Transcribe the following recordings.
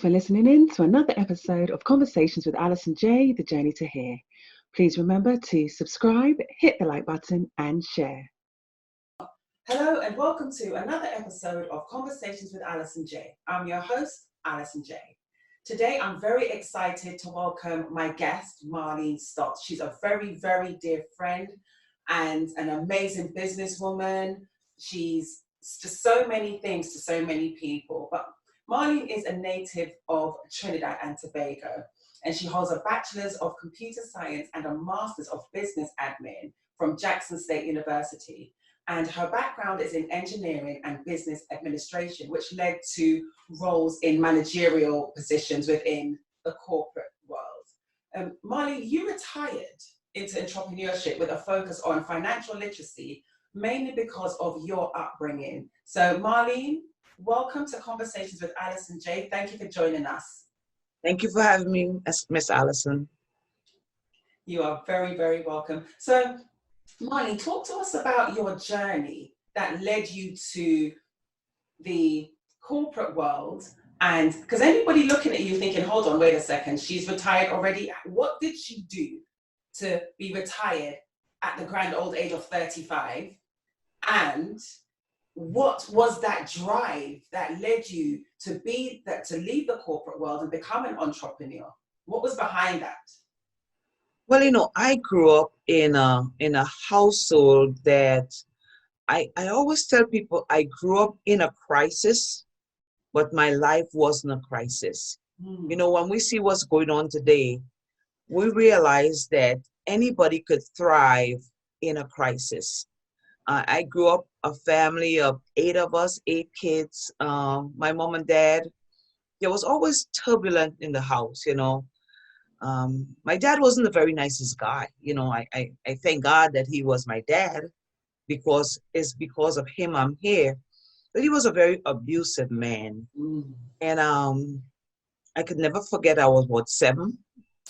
for listening in to another episode of Conversations with Alison J, The Journey to Hear. Please remember to subscribe, hit the like button and share. Hello and welcome to another episode of Conversations with Alison J. I'm your host, Alison J. Today I'm very excited to welcome my guest, Marlene Stotts. She's a very, very dear friend and an amazing businesswoman. She's just so many things to so many people. But Marlene is a native of Trinidad and Tobago, and she holds a Bachelor's of Computer Science and a Master's of Business Admin from Jackson State University. And her background is in engineering and business administration, which led to roles in managerial positions within the corporate world. Marlene, you retired into entrepreneurship with a focus on financial literacy, mainly because of your upbringing. So Marlene, welcome to Conversations with Alison J. Thank you for joining us. Thank you for having me, Miss Allison. You are very, very welcome. So Marlene, talk to us about your journey that led you to the corporate world. And because anybody looking at you thinking, hold on, wait a second, she's retired already. What did she do to be retired at the grand old age of 35? And what was that drive that led you to leave the corporate world and become an entrepreneur? What was behind that? Well, I grew up in a household that I always tell people I grew up in a crisis, but my life wasn't a crisis. When we see what's going on today, we realize that anybody could thrive in a crisis. I grew up a family of 8 of us, 8 kids, my mom and dad. There was always turbulent in the house, My dad wasn't the very nicest guy. I thank God that he was my dad because it's because of him I'm here. But he was a very abusive man. And I could never forget I was, 7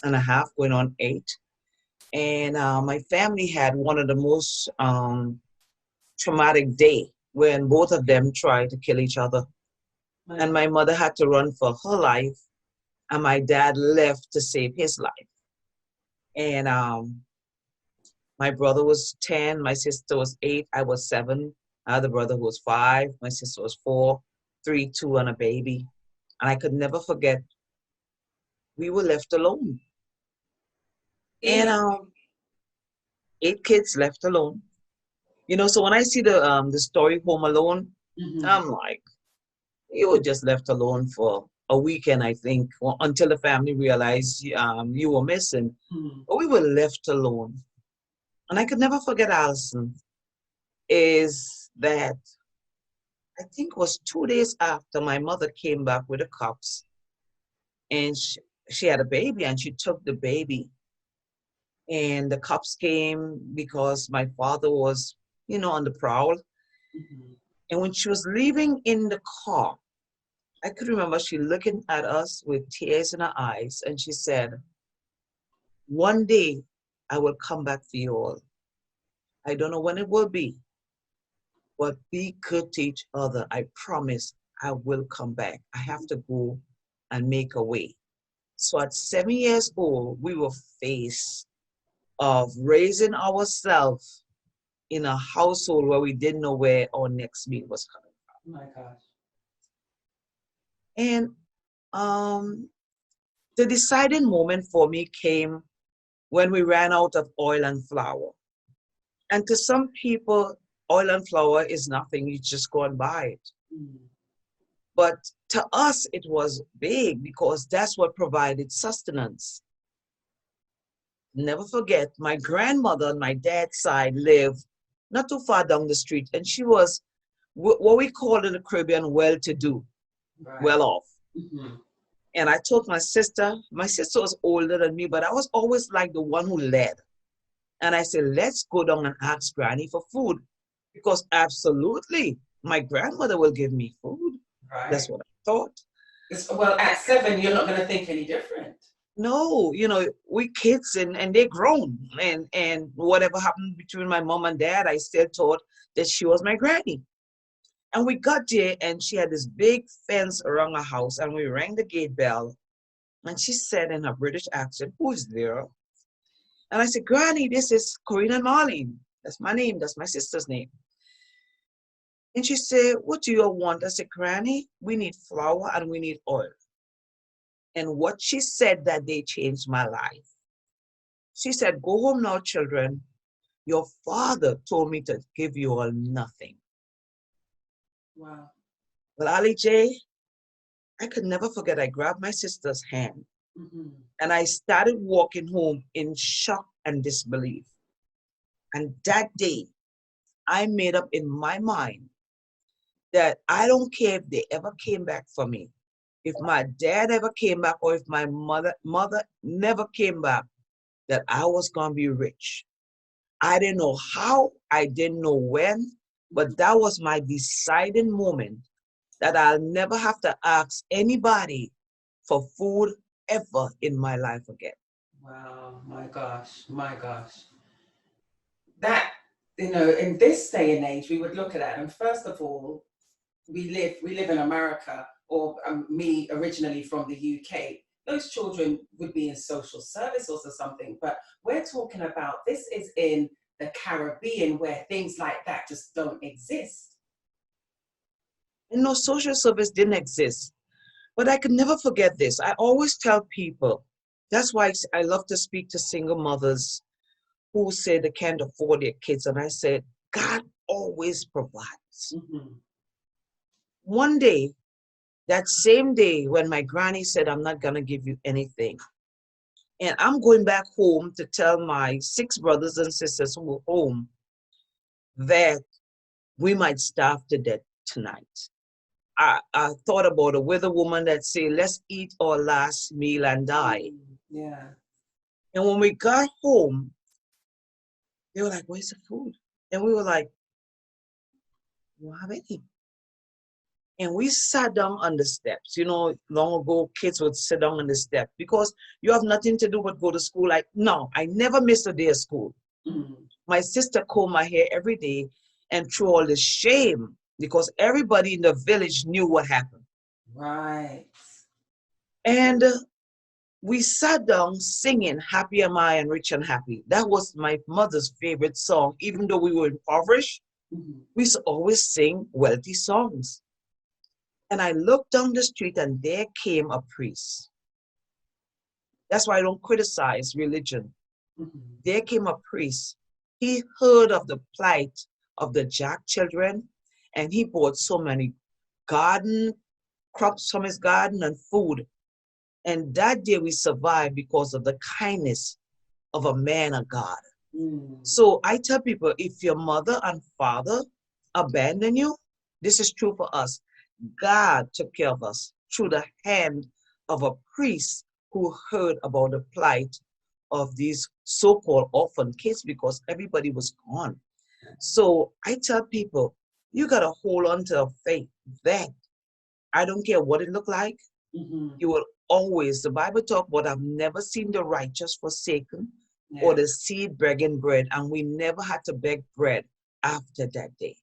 and a half, going on 8. And my family had one of the most traumatic day when both of them tried to kill each other. And my mother had to run for her life, and my dad left to save his life. And my brother was 10, my sister was 8, I was 7. I had a brother who was 5, my sister was 4, 3, 2, and a baby. And I could never forget, we were left alone. And 8 kids left alone. So when I see the story Home Alone, I'm like, you were just left alone for a weekend, I think, until the family realized you were missing. But we were left alone. And I could never forget, Allison, is that I think it was 2 days after my mother came back with the cops. And she had a baby, and she took the baby. And the cops came because my father was on the prowl. And when she was leaving in the car, I could remember she looking at us with tears in her eyes, and she said, one day I will come back for you all. I don't know when it will be, but be good to each other. I promise I will come back. I have to go and make a way. So at 7 years old, we were faced of raising ourselves in a household where we didn't know where our next meal was coming from. Oh my gosh. And the deciding moment for me came when we ran out of oil and flour. And to some people, oil and flour is nothing. You just go and buy it. But to us, it was big because that's what provided sustenance. Never forget, my grandmother on my dad's side lived not too far down the street, and she was what we call in the Caribbean well-to-do, well off. And I told my sister was older than me, but I was always like the one who led. And I said, let's go down and ask Granny for food, because absolutely, my grandmother will give me food. Right. That's what I thought. Well, at 7, you're not going to think any different. No, we kids and they're grown. And whatever happened between my mom and dad, I still thought that she was my granny. And we got there, and she had this big fence around her house, and we rang the gate bell. And she said in her British accent, "Who is there?" And I said, "Granny, this is Corinne and Marlene. That's my name. That's my sister's name." And she said, "What do you all want?" I said, "Granny, we need flour and we need oil." And what she said that day changed my life. She said, "Go home now, children. Your father told me to give you all nothing." Wow. Well, Ali J, I could never forget. I grabbed my sister's hand and I started walking home in shock and disbelief. And that day, I made up in my mind that I don't care if they ever came back for me. If my dad ever came back, or if my mother never came back, that I was going to be rich. I didn't know how, I didn't know when, but that was my deciding moment that I'll never have to ask anybody for food ever in my life again. Wow, my gosh, my gosh. That, in this day and age, we would look at that, and first of all, we live in America, or me originally from the UK. Those children would be in social services or something, but we're talking about this is in the Caribbean where things like that just don't exist. And no, social service didn't exist. But I could never forget this. I always tell people, that's why I love to speak to single mothers who say they can't afford their kids. And I said, God always provides. One day, that same day when my granny said, "I'm not going to give you anything," and I'm going back home to tell my 6 brothers and sisters who were home that we might starve to death tonight. I thought about a widow woman that said, "Let's eat our last meal and die." Yeah. And when we got home, they were like, "Where's the food?" And we were like, "We don't have any." And we sat down on the steps. Long ago, kids would sit down on the step because you have nothing to do but go to school. Like, no, I never missed a day of school. My sister combed my hair every day, and through all the shame, because everybody in the village knew what happened. Right. And we sat down singing "Happy Am I and Rich and Happy." That was my mother's favorite song. Even though we were impoverished, we used to always sing wealthy songs. And I looked down the street and there came a priest. That's why I don't criticize religion. There came a priest. He heard of the plight of the Jack children, and he bought so many garden crops from his garden and food. And that day we survived because of the kindness of a man of God. So I tell people, if your mother and father abandon you, this is true for us. God took care of us through the hand of a priest who heard about the plight of these so-called orphan kids because everybody was gone. So I tell people, you got to hold on to a faith that I don't care what it looked like, you will always, the Bible talk about, I've never seen the righteous forsaken or the seed begging bread, and we never had to beg bread after that day.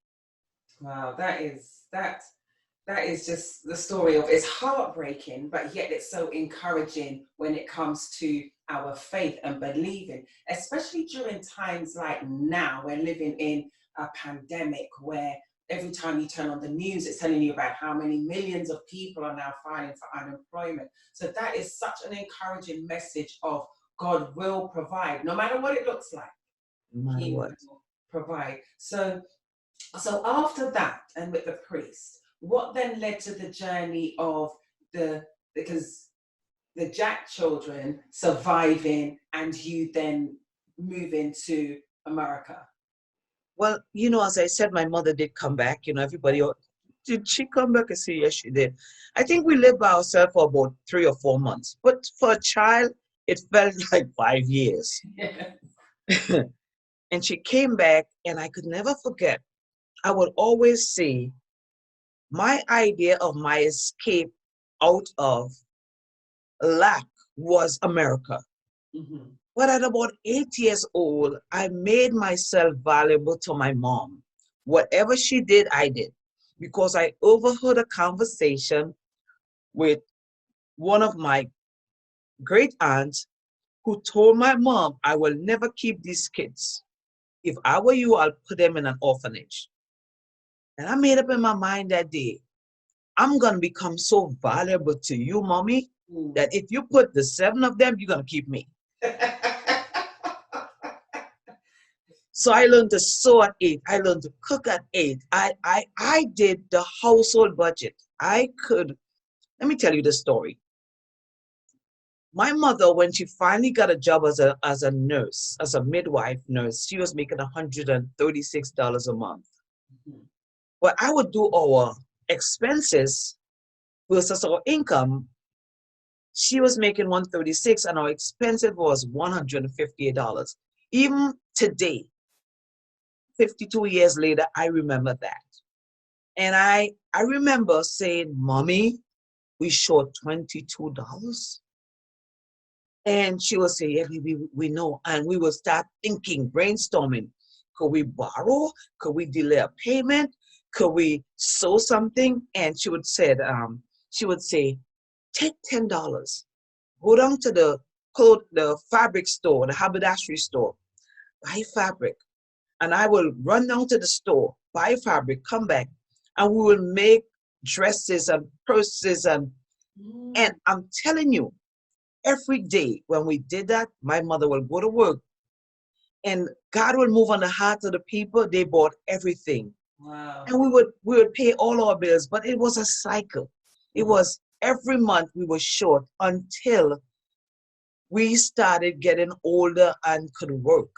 Wow, that is just the story of, it's heartbreaking, but yet it's so encouraging when it comes to our faith and believing, especially during times like now. We're living in a pandemic where every time you turn on the news, it's telling you about how many millions of people are now filing for unemployment. So that is such an encouraging message of God will provide, no matter what it looks like. He will provide. So after that, and with the priest, what then led to the journey of because the Jack children surviving and you then moving to America? Well, as I said, my mother did come back. Everybody, did she come back? I say, yes, she did. I think we lived by ourselves for about 3 or 4 months. But for a child, it felt like 5 years. And she came back, and I could never forget. I would always say, my idea of my escape out of lack was America. But at about 8 years old, I made myself valuable to my mom. Whatever she did, I did. because I overheard a conversation with one of my great aunts who told my mom, I will never keep these kids. If I were you, I'll put them in an orphanage. And I made up in my mind that day, I'm going to become so valuable to you, mommy, that if you put the 7 of them, you're going to keep me. So I learned to sew at 8. I learned to cook at 8. I did the household budget. Let me tell you the story. My mother, when she finally got a job as a nurse, as a midwife nurse, she was making $136 a month. But I would do our expenses versus our income. She was making $136 and our expenses was $158. Even today, 52 years later, I remember that. And I remember saying, Mommy, we short $22. And she would say, yeah, we know. And we would start thinking, brainstorming. Could we borrow? Could we delay a payment? Could we sew something? And she would say, take $10. Go down to the fabric store, the haberdashery store, buy fabric. And I will run down to the store, buy fabric, come back, and we will make dresses and purses. And I'm telling you, every day when we did that, my mother will go to work and God will move on the hearts of the people. They bought everything. Wow. And we would pay all our bills, but it was a cycle. It was every month we were short until we started getting older and could work.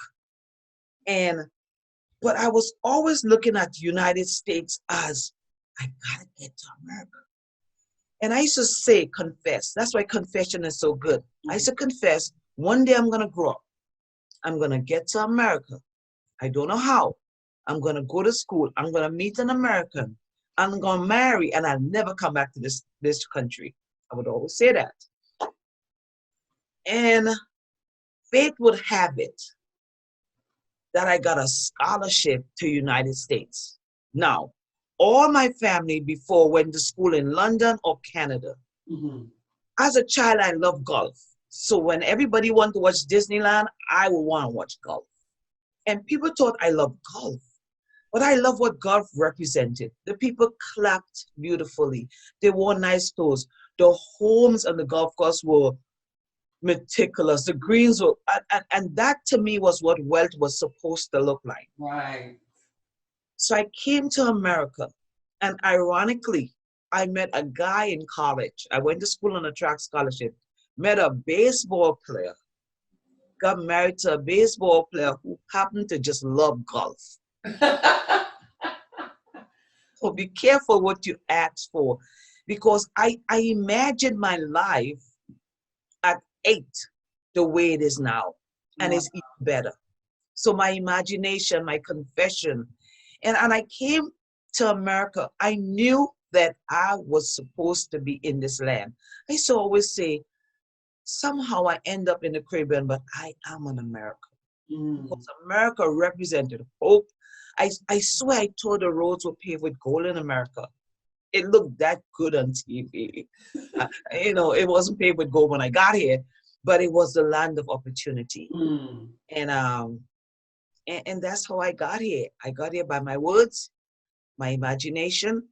But I was always looking at the United States as, I gotta get to America. And I used to say, confess. That's why confession is so good. I used to confess, one day I'm going to grow up. I'm going to get to America. I don't know how. I'm going to go to school. I'm going to meet an American. I'm going to marry, and I'll never come back to this country. I would always say that. And fate would have it that I got a scholarship to the United States. Now, all my family before went to school in London or Canada. As a child, I loved golf. So when everybody wanted to watch Disneyland, I would want to watch golf. And people thought I loved golf. But I love what golf represented. The people clapped beautifully. They wore nice clothes. The homes on the golf course were meticulous. The greens were, and that to me was what wealth was supposed to look like. Right. So I came to America, and ironically, I met a guy in college. I went to school on a track scholarship, met a baseball player, got married to a baseball player who happened to just love golf. So be careful what you ask for, because I imagine my life at 8 the way it is now, and it's even better. So my imagination, my confession, and I came to America. I knew that I was supposed to be in this land. I used to always say, somehow I end up in the Caribbean, but I am an American. Because America represented hope. I swear I told the roads were paved with gold in America. It looked that good on TV. It wasn't paved with gold when I got here, but it was the land of opportunity. And that's how I got here. I got here by my words, my imagination,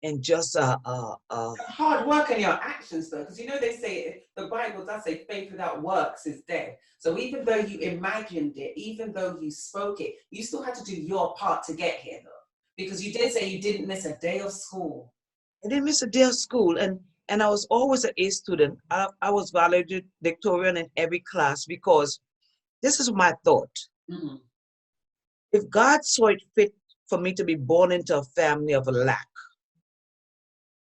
and just hard work and your actions, though, because they say, the Bible does say faith without works is dead. So even though you imagined it, even though you spoke it, you still had to do your part to get here, though, because you did say you didn't miss a day of school. I didn't miss a day of school, and I was always an A student. I was valedictorian in every class, because this is my thought. If God saw it fit for me to be born into a family of lack,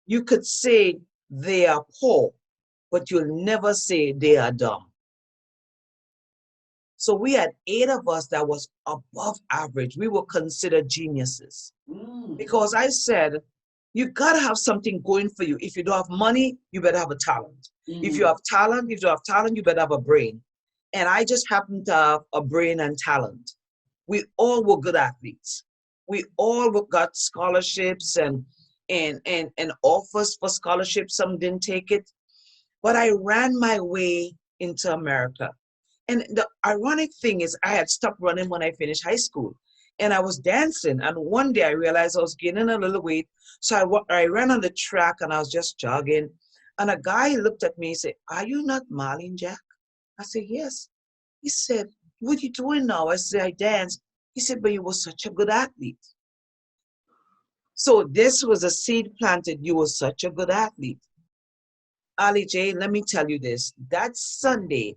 you could say they are poor, but you'll never say they are dumb. So we had 8 of us that was above average. We were considered geniuses. Because I said, you gotta have something going for you. If you don't have money, you better have a talent. If you have talent, you better have a brain. And I just happened to have a brain and talent. We all were good athletes. We all got scholarships and offers for scholarships. Some didn't take it. But I ran my way into America. And the ironic thing is I had stopped running when I finished high school. And I was dancing. And one day I realized I was gaining a little weight. So I ran on the track and I was just jogging. And a guy looked at me and said, "Are you not Marlene, Jack?" I said, "Yes." He said, "What are you doing now?" I said, "I dance." He said, "But you were such a good athlete." So this was a seed planted. You were such a good athlete. Ali J, let me tell you this. That Sunday,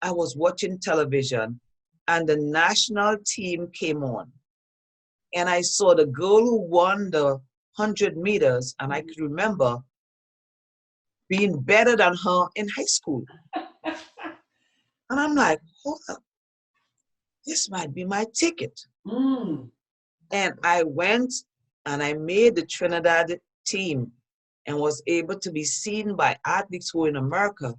I was watching television and the national team came on. And I saw the girl who won the 100 meters, and I could remember being better than her in high school. And I'm like, hold up, this might be my ticket. And I went and I made the Trinidad team and was able to be seen by athletes who were in America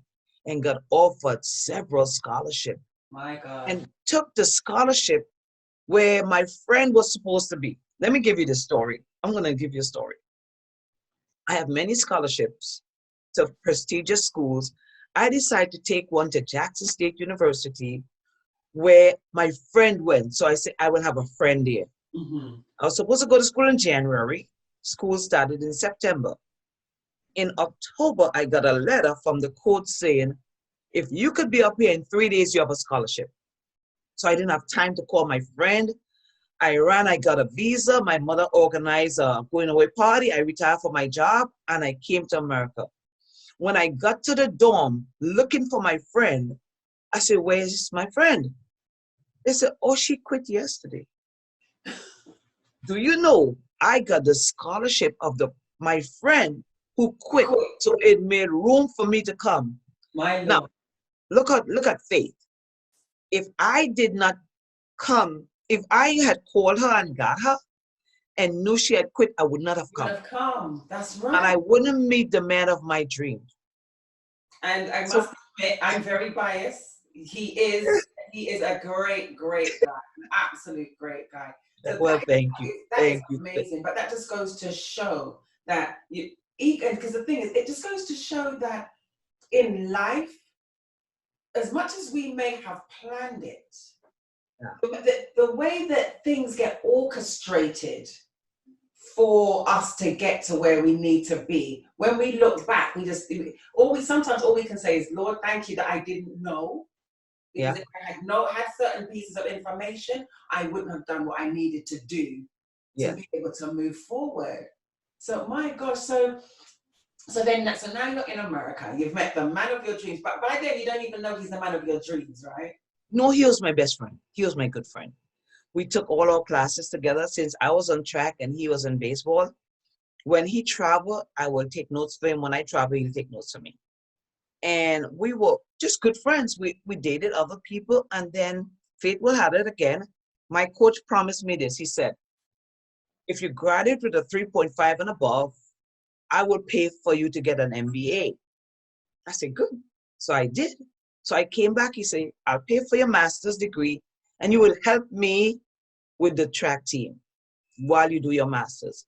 and got offered several scholarships. My God. And took the scholarship where my friend was supposed to be. Let me give you the story. I'm going to give you a story. I have many scholarships to prestigious schools. I decided to take one to Jackson State University where my friend went. So I said, I will have a friend there. I was supposed to go to school in January. School started in September. In October, I got a letter from the coach saying, if you could be up here in 3 days, you have a scholarship. So I didn't have time to call my friend. I got a visa. My mother organized a going away party. I retired from my job and I came to America. When I got to the dorm looking for my friend, I said, "Where's my friend?" They said, "Oh, she quit yesterday." Do you know I got the scholarship of my friend who quit, so it made room for me to come. Now, look at faith. If I did not come, if I had called her and got her and knew she had quit, I would not have come. That's right. And I wouldn't meet the man of my dreams. And I must admit, I'm very biased. He is a great guy, an absolute great guy. So well, thank you. That is amazing. But that just goes to show that because the thing is, it just goes to show that in life, as much as we may have planned it, the way that things get orchestrated for us to get to where we need to be, when we look back, sometimes all we can say is, "Lord, thank you that I didn't know." Because if I had certain pieces of information, I wouldn't have done what I needed to do to be able to move forward. So my gosh, so now you're in America. You've met the man of your dreams, but by then you don't even know he's the man of your dreams, right? No, he was my best friend. He was my good friend. We took all our classes together since I was on track and he was in baseball. When he traveled, I would take notes for him. When I travel, he'll take notes for me. And we were just good friends. We dated other people, and then fate will have it again. My coach promised me this. He said, if you graduate with a 3.5 and above, I will pay for you to get an MBA. I said, good. So I did. So I came back. He said, I'll pay for your master's degree, and you will help me with the track team while you do your master's.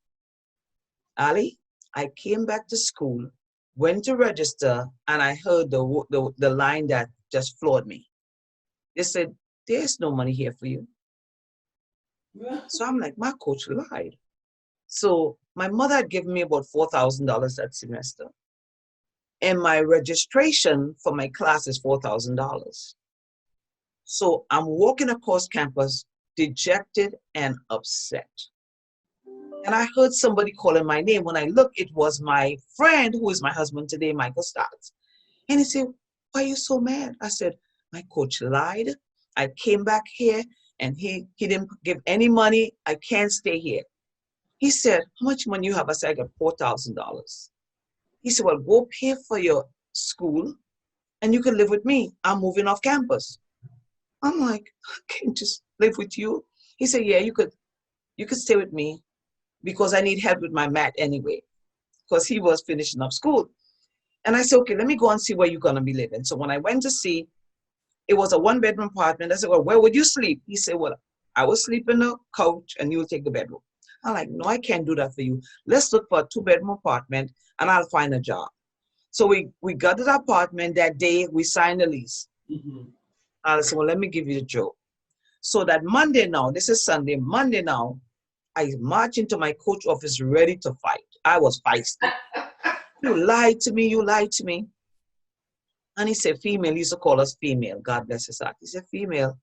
Ali, I came back to school, went to register, and I heard the line that just floored me. They said, there's no money here for you. So I'm like, my coach lied. So my mother had given me about $4,000 that semester. And my registration for my class is $4,000. So I'm walking across campus, dejected and upset. And I heard somebody calling my name. When I looked, it was my friend, who is my husband today, Michael Stotts. And he said, why are you so mad? I said, my coach lied. I came back here and he didn't give any money. I can't stay here. He said, how much money you have? I said, I got $4,000. He said, well, go pay for your school and you can live with me. I'm moving off campus. I'm like, I can't just live with you. He said, yeah, you could stay with me because I need help with my math anyway, because he was finishing up school. And I said, okay, let me go and see where you're going to be living. So when I went to see, it was a 1-bedroom apartment. I said, well, where would you sleep? He said, well, I will sleep in the couch and you'll take the bedroom. I'm like, no, I can't do that for you. Let's look for a 2-bedroom apartment and I'll find a job. So we got the apartment that day, we signed the lease. Mm-hmm. I said, well, let me give you the joke. So that Monday now, this is Sunday, Monday now, I march into my coach office ready to fight. I was feisty. You lied to me, you lied to me. And he said, female, he used to call us female. God bless his heart. He said, female,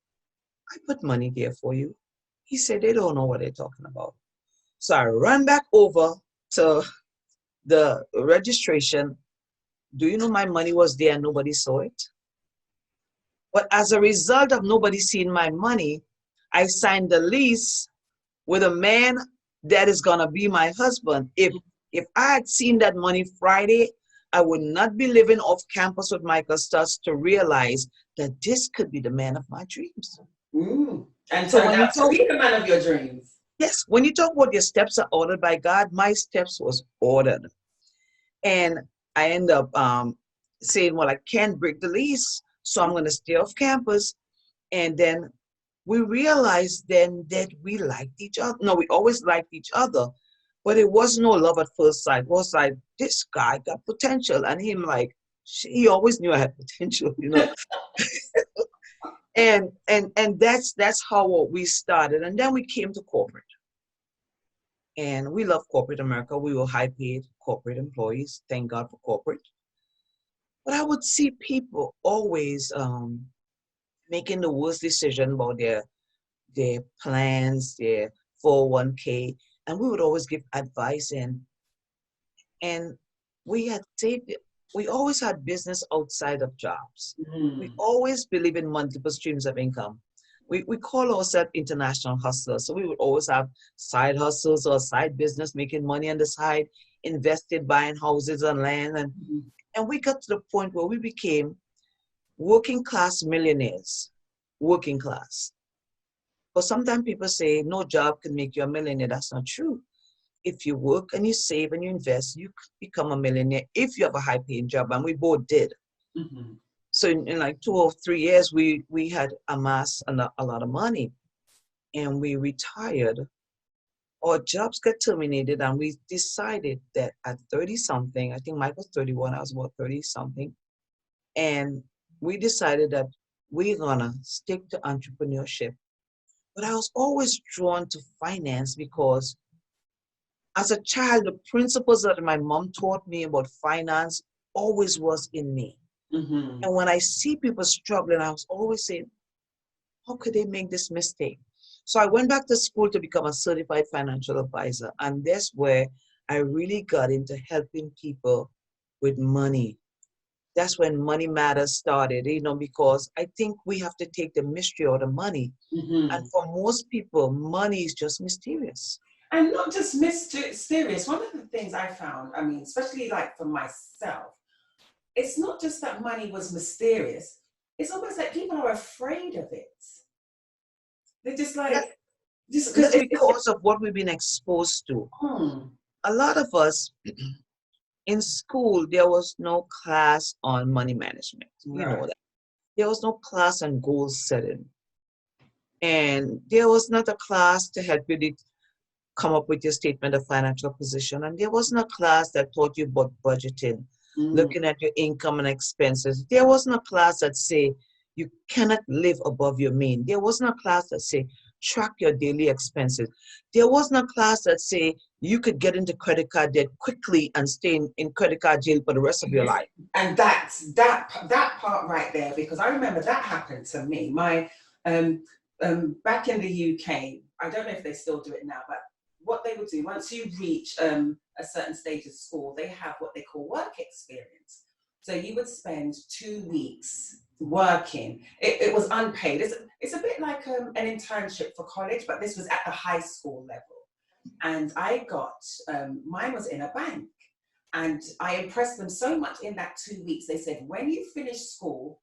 I put money there for you. He said, they don't know what they're talking about. So I ran back over to the registration. Do you know my money was there and nobody saw it? But as a result of nobody seeing my money, I signed the lease with a man that is going to be my husband. If I had seen that money Friday, I would not be living off campus with Michael Stotts to realize that this could be the man of my dreams. Mm. And So turned when you out to talk, be the man of your dreams. yes, when you talk about your steps are ordered by God, my steps was ordered. And I end up saying, well, I can't break the lease, so I'm going to stay off campus. And then we realized then that we liked each other. No, we always liked each other, but it was no love at first sight. It was like, this guy got potential. And him like, he always knew I had potential, you know. and that's how we started. And then we came to corporate. And we love corporate America. We were high paid corporate employees. Thank God for corporate. But I would see people always making the worst decision about their plans, their 401k, and we would always give advice and we had saved it. We always had business outside of jobs. We always believe in multiple streams of income. We call ourselves international hustlers. So we would always have side hustles or side business, making money on the side, invested, buying houses and land. And we got to the point where we became working class millionaires, working class. But sometimes people say no job can make you a millionaire. That's not true. If you work and you save and you invest, you could become a millionaire if you have a high paying job. And we both did. Mm-hmm. So in like 2 or 3 years, we had amassed a lot of money and we retired. Our jobs got terminated and we decided that at 30 something, I think Mike was 31, I was about 30 something. And we decided that we're gonna stick to entrepreneurship. But I was always drawn to finance because as a child, the principles that my mom taught me about finance always was in me. Mm-hmm. And when I see people struggling, I was always saying, how could they make this mistake? So I went back to school to become a certified financial advisor. And that's where I really got into helping people with money. That's when Money Matters started, you know, because I think we have to take the mystery out of money. Mm-hmm. And for most people, money is just mysterious. And not just mysterious. One of the things I found, I mean, especially like for myself, it's not just that money was mysterious. It's almost like people are afraid of it. They're just like, just because That's because of what we've been exposed to. A lot of us in school, there was no class on money management. You know that. There was no class on goal setting. And there was not a class to help you come up with your statement of financial position. And there wasn't a class that taught you about budgeting, looking at your income and expenses. There wasn't a class that say you cannot live above your mean. There wasn't a class that say track your daily expenses. There wasn't a class that say you could get into credit card debt quickly and stay in credit card jail for the rest of your life. And that's that part right there, because I remember that happened to me. My back in the UK, I don't know if they still do it now, but what they would do once you reach a certain stage of school, they have what they call work experience. So you would spend 2 weeks working. It was unpaid. It's a bit like an internship for college, but this was at the high school level. And I got, mine was in a bank. And I impressed them so much in that 2 weeks. They said, when you finish school,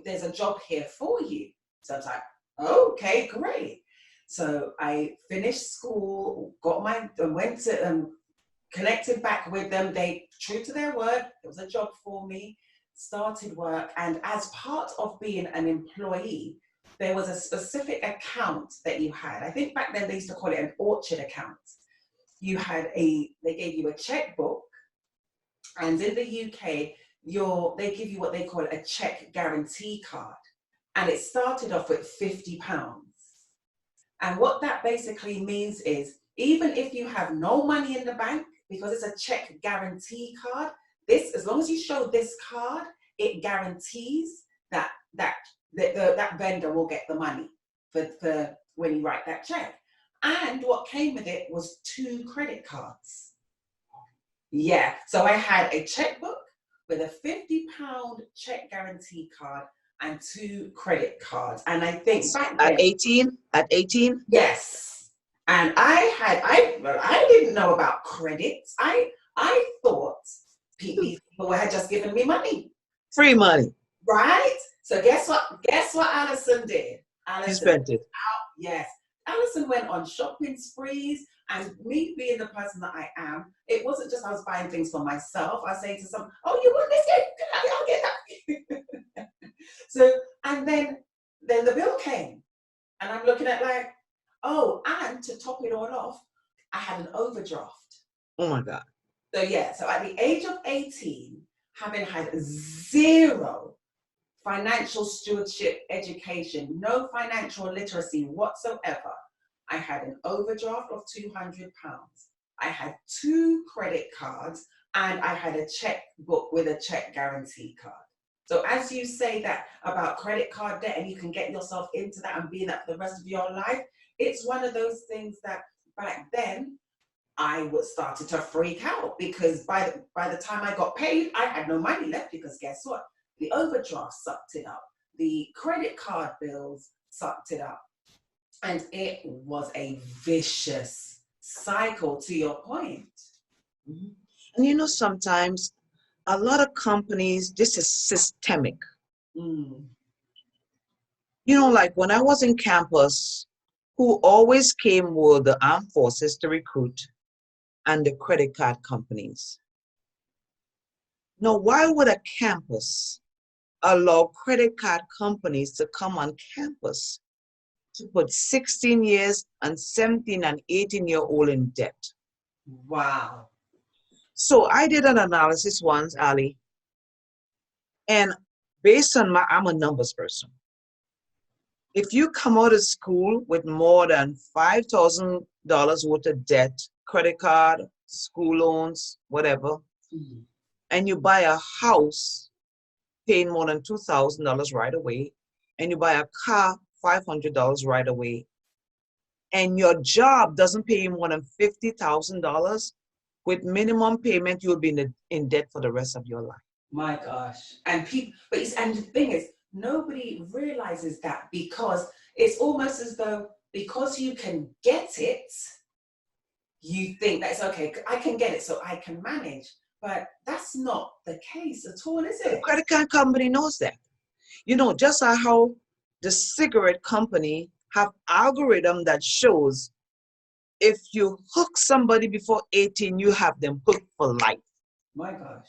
there's a job here for you. So I was like, oh, okay, great. So I finished school, went to, connected back with them. They, true to their word, it was a job for me, started work. And as part of being an employee, there was a specific account that you had. I think back then they used to call it an orchard account. They gave you a checkbook, and in the UK, they give you what they call a check guarantee card. And it started off with £50. And what that basically means is, even if you have no money in the bank, because it's a check guarantee card, as long as you show this card, it guarantees that that vendor will get the money for when you write that check. And what came with it was 2 credit cards. Yeah, so I had a checkbook with a £50 check guarantee card and 2 credit cards. And I think back then, at 18? Yes. And I didn't know about credits. I thought people had just given me money. Free money. Right? So guess what Alison did? She spent it. Yes. Alison went on shopping sprees, and me being the person that I am, it wasn't just I was buying things for myself. I say to someone, "Oh, you want this? I'll get that." So, and then the bill came, and I'm looking at like, oh, and to top it all off, I had an overdraft. Oh my God. So yeah, so at the age of 18, having had 0 financial stewardship education, no financial literacy whatsoever, I had an overdraft of £200. I had 2 credit cards, and I had a checkbook with a check guarantee card. So as you say that about credit card debt, and you can get yourself into that and be in that for the rest of your life, it's one of those things that back then I started to freak out, because by the time I got paid, I had no money left, because guess what? The overdraft sucked it up. The credit card bills sucked it up. And it was a vicious cycle, to your point. Mm-hmm. And you know, sometimes a lot of companies, this is systemic. Mm. You know, like when I was in campus, who always came were the armed forces to recruit and the credit card companies. Now, why would a campus allow credit card companies to come on campus to put 16 years and 17 and 18-year-old in debt? Wow. So I did an analysis once, Ali, and based on I'm a numbers person. If you come out of school with more than $5,000 worth of debt, credit card, school loans, whatever, Mm-hmm. and you buy a house paying more than $2,000 right away, and you buy a car $500 right away, and your job doesn't pay you more than $50,000, with minimum payment, you'll be in debt for the rest of your life. My gosh. And and the thing is, nobody realizes that, because it's almost as though because you can get it, you think that it's okay, I can get it, so I can manage. But that's not the case at all, is it? The credit card company knows that. You know, just like how the cigarette company have algorithm that shows if you hook somebody before 18, you have them hooked for life. My gosh.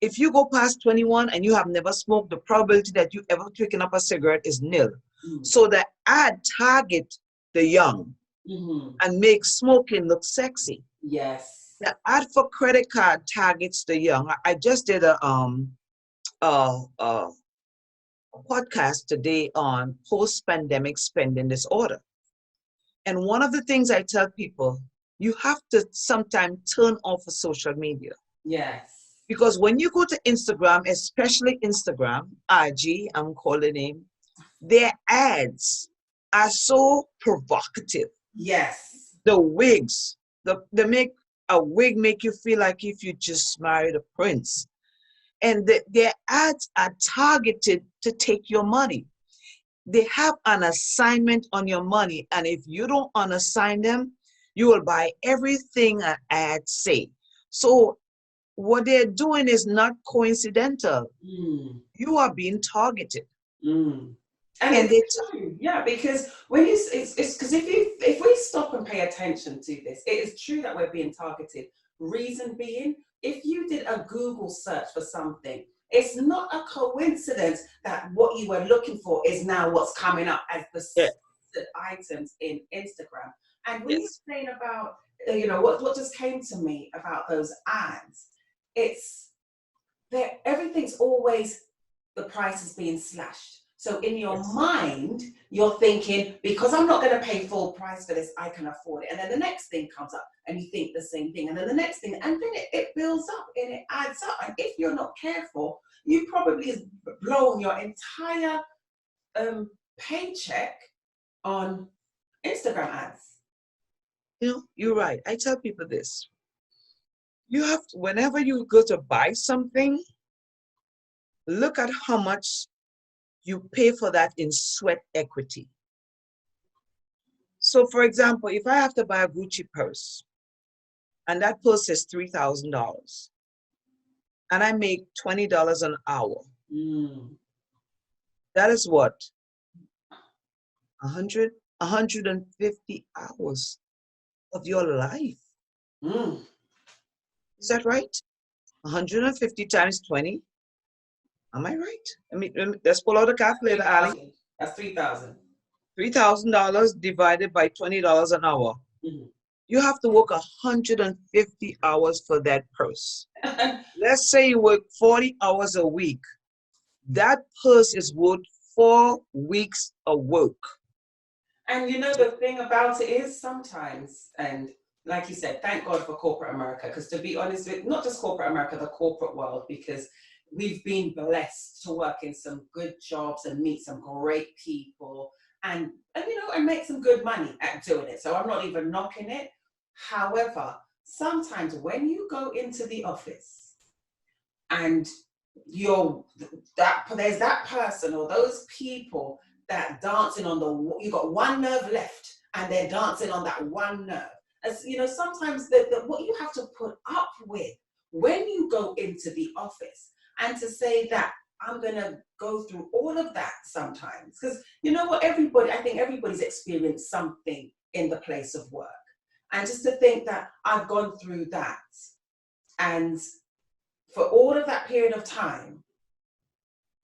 If you go past 21 and you have never smoked, the probability that you ever picking up a cigarette is nil. Mm. So the ad target the young and make smoking look sexy. Yes. The ad for credit card targets the young. I just did a podcast today on post-pandemic spending disorder. And one of the things I tell people, you have to sometimes turn off of social media. Yes. Because when you go to Instagram, especially Instagram, IG, I'm calling name, their ads are so provocative. Yes. The wigs, they make a wig make you feel like if you just married a prince. And their ads are targeted to take your money. They have an assignment on your money. And if you don't unassign them, you will buy everything an ad say. So what they're doing is not coincidental. Mm. You are being targeted. Mm. And it's true, yeah, because when it's because if we stop and pay attention to this, it is true that we're being targeted. Reason being, if you did a Google search for something, It's not a coincidence that what you were looking for is now what's coming up as the Yeah. items in Instagram. And when you're Yes. saying about, what just came to me about those ads, it's that everything's always, the price is being slashed. So in your Yes. mind, you're thinking, because I'm not going to pay full price for this, I can afford it. And then the next thing comes up and you think the same thing. And then the next thing, and then it builds up and it adds up. And if you're not careful, you probably have blown your entire paycheck on Instagram ads. You're right. I tell people this. You have to, whenever you go to buy something, look at how much you pay for that in sweat equity. So for example, if I have to buy a Gucci purse and that purse is $3,000 and I make $20 an hour, that is what? 150 hours of your life. Is that right? 150 times 20. Am I right? Let's pull out a calculator, Ali. That's 3,000. $3,000 divided by $20 an hour. You have to work 150 hours for that purse. Let's say you work 40 hours a week. That purse is worth 4 weeks of work. And the thing about it is sometimes, and like you said, thank God for corporate America, because to be honest with, not just corporate America, the corporate world, because we've been blessed to work in some good jobs and meet some great people and make some good money at doing it. So I'm not even knocking it. However, sometimes when you go into the office and there's that person or those people that dancing on you got one nerve left and they're dancing on that one nerve. As sometimes what you have to put up with when you go into the office, and to say that I'm going to go through all of that sometimes, because I think everybody's experienced something in the place of work. And just to think that I've gone through that, and for all of that period of time,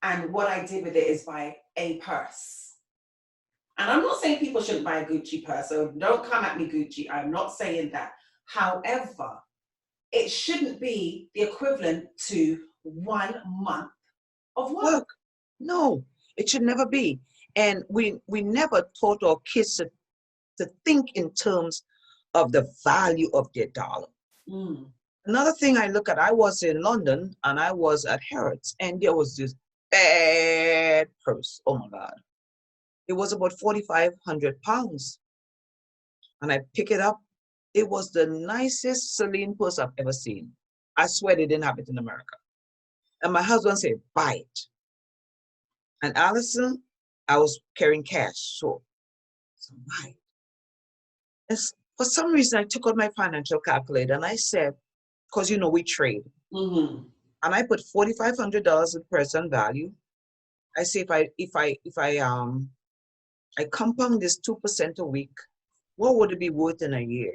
and what I did with it is buy a purse. And I'm not saying people shouldn't buy a Gucci purse, so don't come at me, Gucci. I'm not saying that. However, it shouldn't be the equivalent to 1 month of work. No, it should never be. And we never taught our kids to think in terms of the value of their dollar. Another thing I look at, I was in London and I was at Harrods, and there was this bad purse. Oh my God. It was about 4,500 pounds. And I pick it up. It was the nicest Celine purse I've ever seen. I swear they didn't have it in America. And my husband said, buy it. And Allison, I was carrying cash. So buy it. For some reason, I took out my financial calculator and I said, because we trade. And I put $4,500 in present value. I say if I compound this 2% a week, what would it be worth in a year?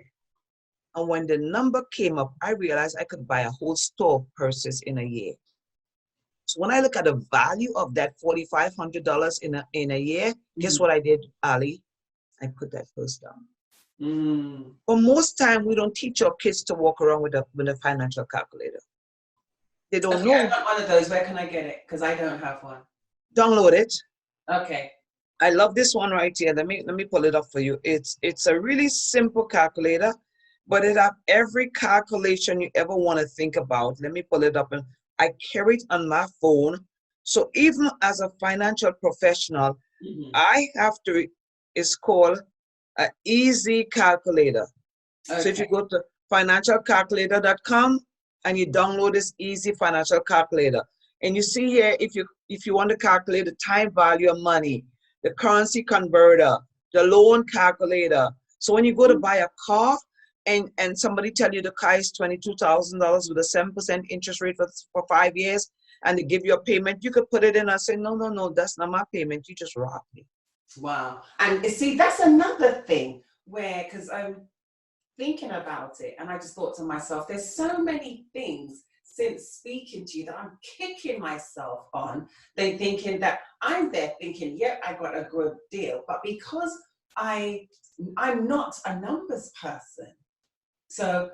And when the number came up, I realized I could buy a whole store of purses in a year. So when I look at the value of that $4,500 in a year, guess what I did, Ali? I put that first down. But most time, we don't teach our kids to walk around with a financial calculator. They don't know. I got one of those. Where can I get it? Because I don't have one. Download it. Okay. I love this one right here. Let me pull it up for you. It's a really simple calculator, but it has every calculation you ever want to think about. Let me pull it up, and I carry it on my phone. So even as a financial professional, I have to. It's called an easy calculator. Okay. So if you go to financialcalculator.com and you download this easy financial calculator, and you see here if you want to calculate the time value of money, the currency converter, the loan calculator. So when you go to buy a car and somebody tell you the car is $22,000 with a 7% interest rate for 5 years, and they give you a payment, you could put it in and say, no, that's not my payment. You just robbed me. Wow. And see, that's another thing where, because I'm thinking about it, and I just thought to myself, there's so many things since speaking to you that I'm kicking myself on, then thinking that I'm there thinking, yeah, I got a good deal. But because I'm not a numbers person. So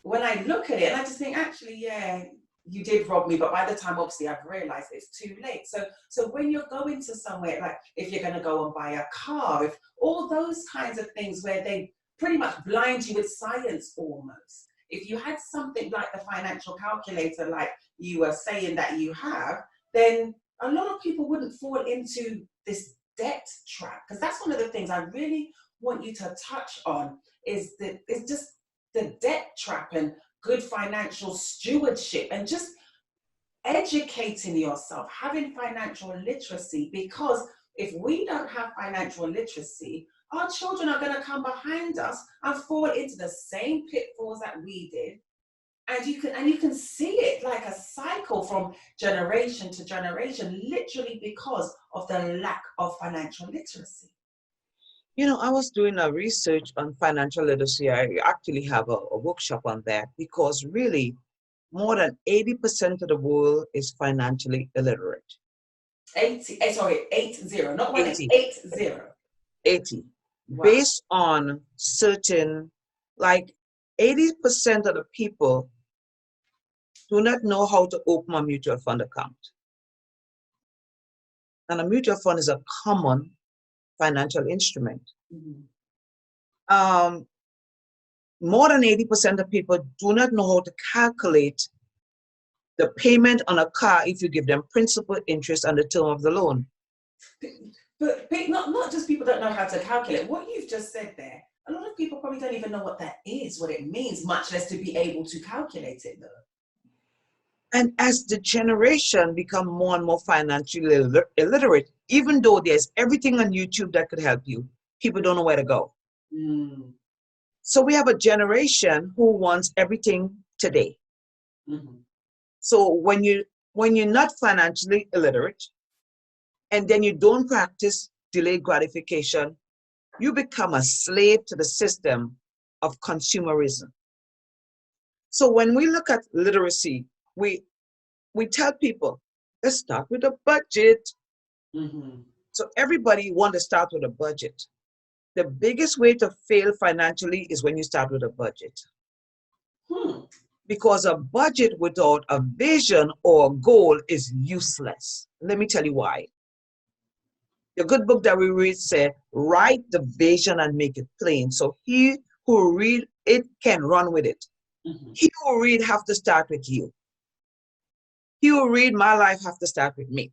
when I look at it, and I just think, actually, yeah, you did rob me, but by the time obviously I've realized it's too late. So when you're going to somewhere, like if you're going to go and buy a car, if all those kinds of things where they pretty much blind you with science almost, if you had something like the financial calculator, like you were saying that you have, then a lot of people wouldn't fall into this debt trap. Because that's one of the things I really want you to touch on, is that it's just the debt trap and good financial stewardship, and just educating yourself, having financial literacy. Because if we don't have financial literacy, our children are going to come behind us and fall into the same pitfalls that we did. And you can see it like a cycle from generation to generation, literally because of the lack of financial literacy. You know, I was doing a research on financial literacy. I actually have a workshop on that, because really more than 80% of the world is financially illiterate. 80, not 1, 80. 80. 80. Wow. Based on certain, like 80% of the people do not know how to open a mutual fund account. And a mutual fund is a common financial instrument. Mm-hmm. More than 80% of people do not know how to calculate the payment on a car if you give them principal, interest, and the term of the loan. But not just people don't know how to calculate. What you've just said there, a lot of people probably don't even know what that is, what it means, much less to be able to calculate it, though. And as the generation become more and more financially illiterate, even though there's everything on YouTube that could help you, people don't know where to go. Mm. So we have a generation who wants everything today. Mm-hmm. So when you're not financially illiterate, and then you don't practice delayed gratification, you become a slave to the system of consumerism. So when we look at literacy, we tell people, let's start with a budget. Mm-hmm. So everybody wants to start with a budget. The biggest way to fail financially is when you start with a budget. Because a budget without a vision or a goal is useless. Let me tell you why. The good book that we read said, write the vision and make it plain. So he who read it can run with it. Mm-hmm. He who read have to start with you. He who read my life have to start with me.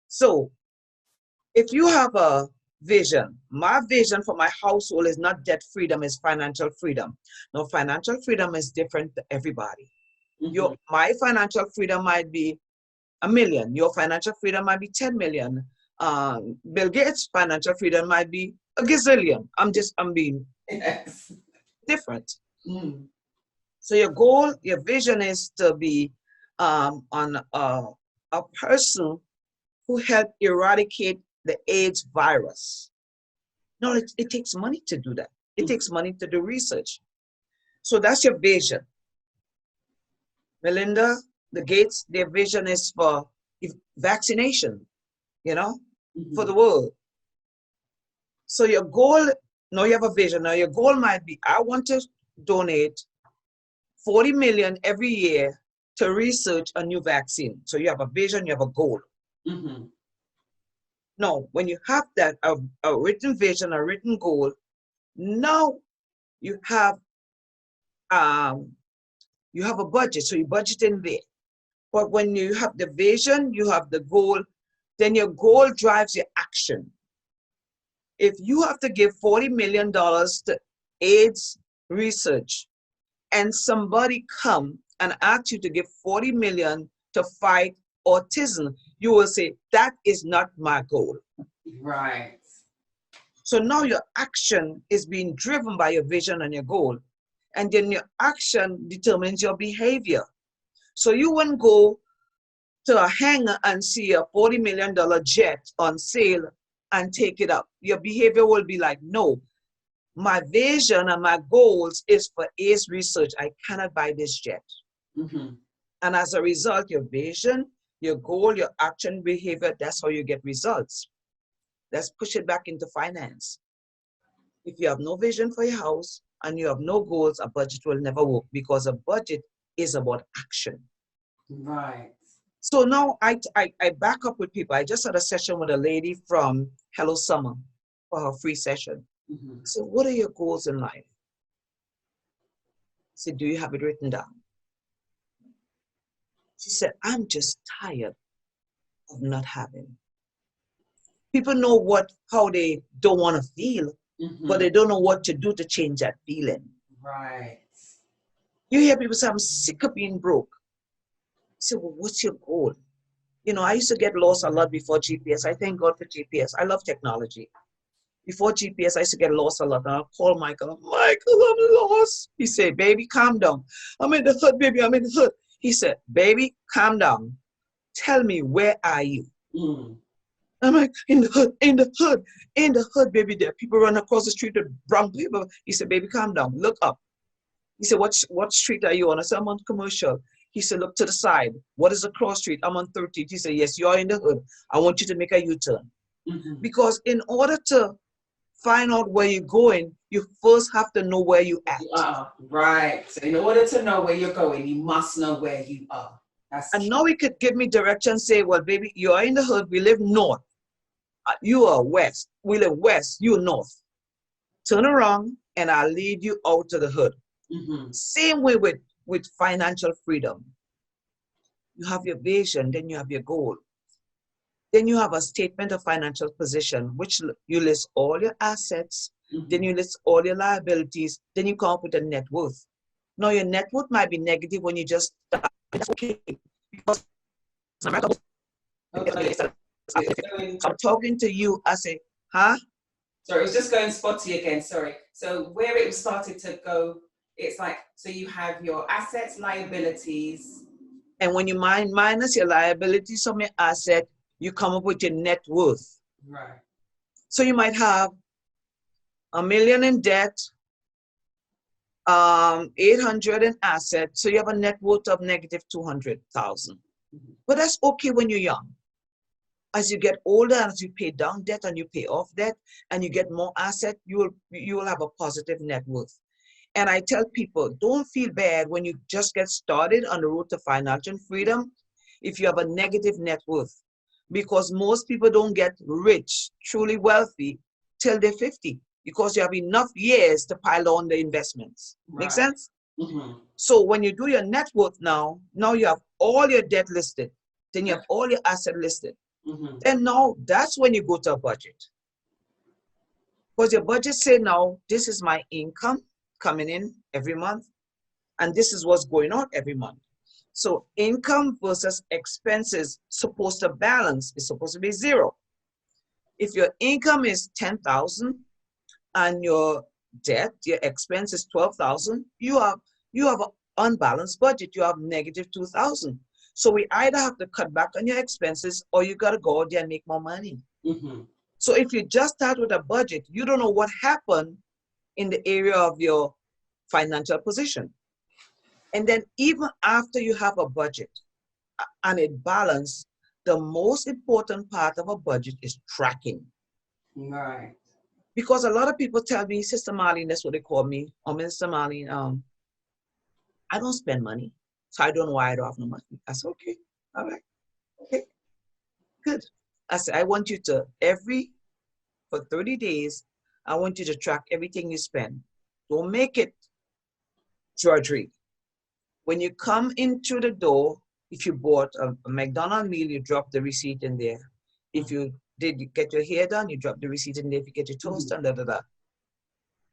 So if you have a vision, my vision for my household is not debt freedom, it's financial freedom. Now, financial freedom is different to everybody. Mm-hmm. My financial freedom might be $1 million. Your financial freedom might be 10 million. Bill Gates' financial freedom might be a gazillion. I'm being different. Mm. So your goal, your vision is to be on a person who helped eradicate the AIDS virus. No, it takes money to do that. It takes money to do research. So that's your vision. Melinda, the Gates, their vision is for vaccination, for the world. So your goal, now you have a vision. Now your goal might be, I want to donate 40 million every year to research a new vaccine. So you have a vision, you have a goal. Mm-hmm. Now, when you have that, a written vision, a written goal, now you have a budget. So you budget in there. But when you have the vision, you have the goal, then your goal drives your action. If you have to give $40 million to AIDS research, and somebody come and ask you to give 40 million to fight autism, you will say, that is not my goal. Right. So now your action is being driven by your vision and your goal. And then your action determines your behavior. So you wouldn't go to a hangar and see a $40 million jet on sale and take it up. Your behavior will be like, no, my vision and my goals is for AIDS research. I cannot buy this jet. Mm-hmm. And as a result, your vision, your goal, your action, behavior, that's how you get results. Let's push it back into finance. If you have no vision for your house and you have no goals, a budget will never work, because a budget is about action. Right. So now I back up with people. I just had a session with a lady from Hello Summer for her free session. Mm-hmm. So what are your goals in life? I said, do you have it written down? She said, I'm just tired of not having. People know how they don't want to feel, but they don't know what to do to change that feeling. Right. You hear people say, I'm sick of being broke. You say, well, what's your goal? You know, I used to get lost a lot before GPS. I thank God for GPS. I love technology. Before GPS, I used to get lost a lot. And I'll call Michael. Michael, I'm lost. He said, baby, calm down. I'm in the hood, baby. I'm in the hood. He said, baby, calm down. Tell me, where are you? I'm like, in the hood, in the hood, in the hood, baby. There are people running across the street with brown paper. He said, baby, calm down. Look up. He said, what street are you on? I said, I'm on Commercial. He said, look to the side. What is the cross street? I'm on 13th. He said, yes, you are in the hood. I want you to make a U-turn. Because in order to find out where you're going, you first have to know where you're at. Right. So in order to know where you're going, you must know where you are. And now he could give me direction, say, well, baby, you are in the hood. We live north. You are west. We live west. You're north. Turn around and I'll lead you out to the hood. Same way with financial freedom. You have your vision, then you have your goal. Then you have a statement of financial position, which you list all your assets, then you list all your liabilities, then you come up with a net worth. Now your net worth might be negative when you just start. That's okay. Because I'm talking to you, I say, huh? Sorry, it was just going spotty again, sorry. So where it started to go, it's like, so you have your assets, liabilities. And when you minus your liabilities from your asset, you come up with your net worth. Right. So you might have $1 million in debt, 800 in assets. So you have a net worth of negative 200,000. But that's okay when you're young. As you get older, as you pay down debt and you pay off debt and you get more asset, you will have a positive net worth. And I tell people, don't feel bad when you just get started on the road to financial freedom if you have a negative net worth. Because most people don't get rich, truly wealthy, till they're 50, because you have enough years to pile on the investments. Right. Make sense? So when you do your net worth now you have all your debt listed, then you have all your asset listed. Then now that's when you go to a budget. Because your budget say now, this is my income coming in every month, and this is what's going on every month. So income versus expenses supposed to balance. It's supposed to be zero. If your income is 10,000 and your debt, your expense is 12,000, you have an unbalanced budget. You have negative 2,000. So we either have to cut back on your expenses or you got to go out there and make more money. So if you just start with a budget, you don't know what happened in the area of your financial position. And then even after you have a budget and it balanced, the most important part of a budget is tracking. Right. Because a lot of people tell me, Sister Marlene, that's what they call me, or Minister Marlene, I don't spend money, so I don't know why I don't have no money. I said, okay, all right, okay, good. I said, I want you to, for 30 days, I want you to track everything you spend. Don't make it drudgery. When you come into the door, if you bought a McDonald's meal, you drop the receipt in there. If you did get your hair done, you drop the receipt in there. If you get your toast done,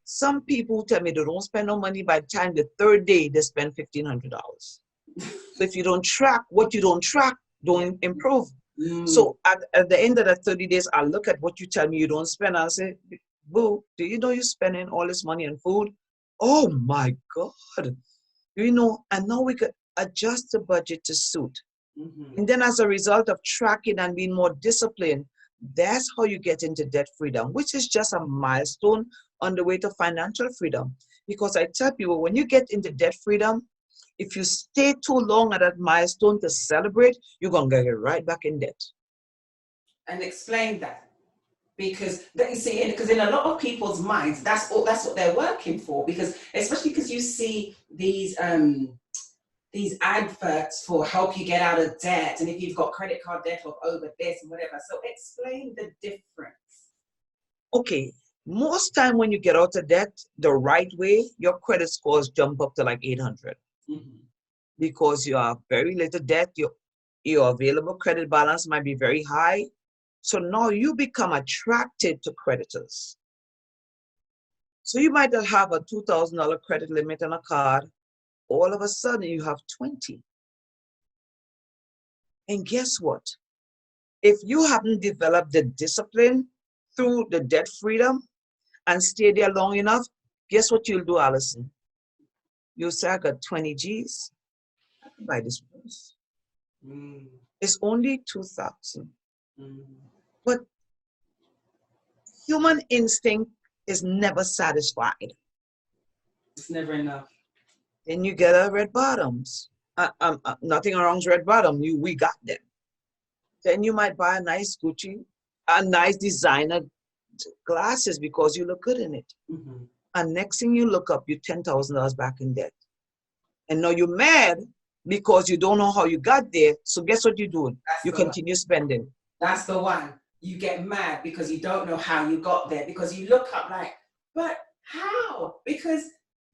Some people tell me they don't spend no money. By the time the third day, they spend $1,500. So if you don't track, what you don't track, don't improve. So at the end of the 30 days, I'll look at what you tell me you don't spend. I'll say, boo, do you know you're spending all this money on food? Oh my God. You know, and now we could adjust the budget to suit. And then as a result of tracking and being more disciplined, that's how you get into debt freedom, which is just a milestone on the way to financial freedom. Because I tell people, when you get into debt freedom, If you stay too long at that milestone to celebrate, you're going to get right back in debt. And explain that. Because you see, because in a lot of people's minds, that's what they're working for. Because especially because you see these adverts for help you get out of debt, and if you've got credit card debt of over this and whatever. So explain the difference. Okay, most time when you get out of debt the right way, your credit scores jump up to like 800 because you have very little debt. Your available credit balance might be very high. So now you become attracted to creditors. So you might have a $2,000 credit limit on a card. All of a sudden you have 20. And guess what? If you haven't developed the discipline through the debt freedom and stay there long enough, guess what you'll do, Allison? You'll say, I got 20 G's. I can buy this purse. It's only 2,000. But human instinct is never satisfied. It's never enough. Then you get a red bottoms. Nothing wrong with red bottom. We got them. Then you might buy a nice Gucci, a nice designer glasses because you look good in it. And next thing you look up, you're $10,000 back in debt. And now you're mad because you don't know how you got there. So guess what you're doing? You continue spending. That's the one. You get mad because you don't know how you got there, because you look up like, but how? Because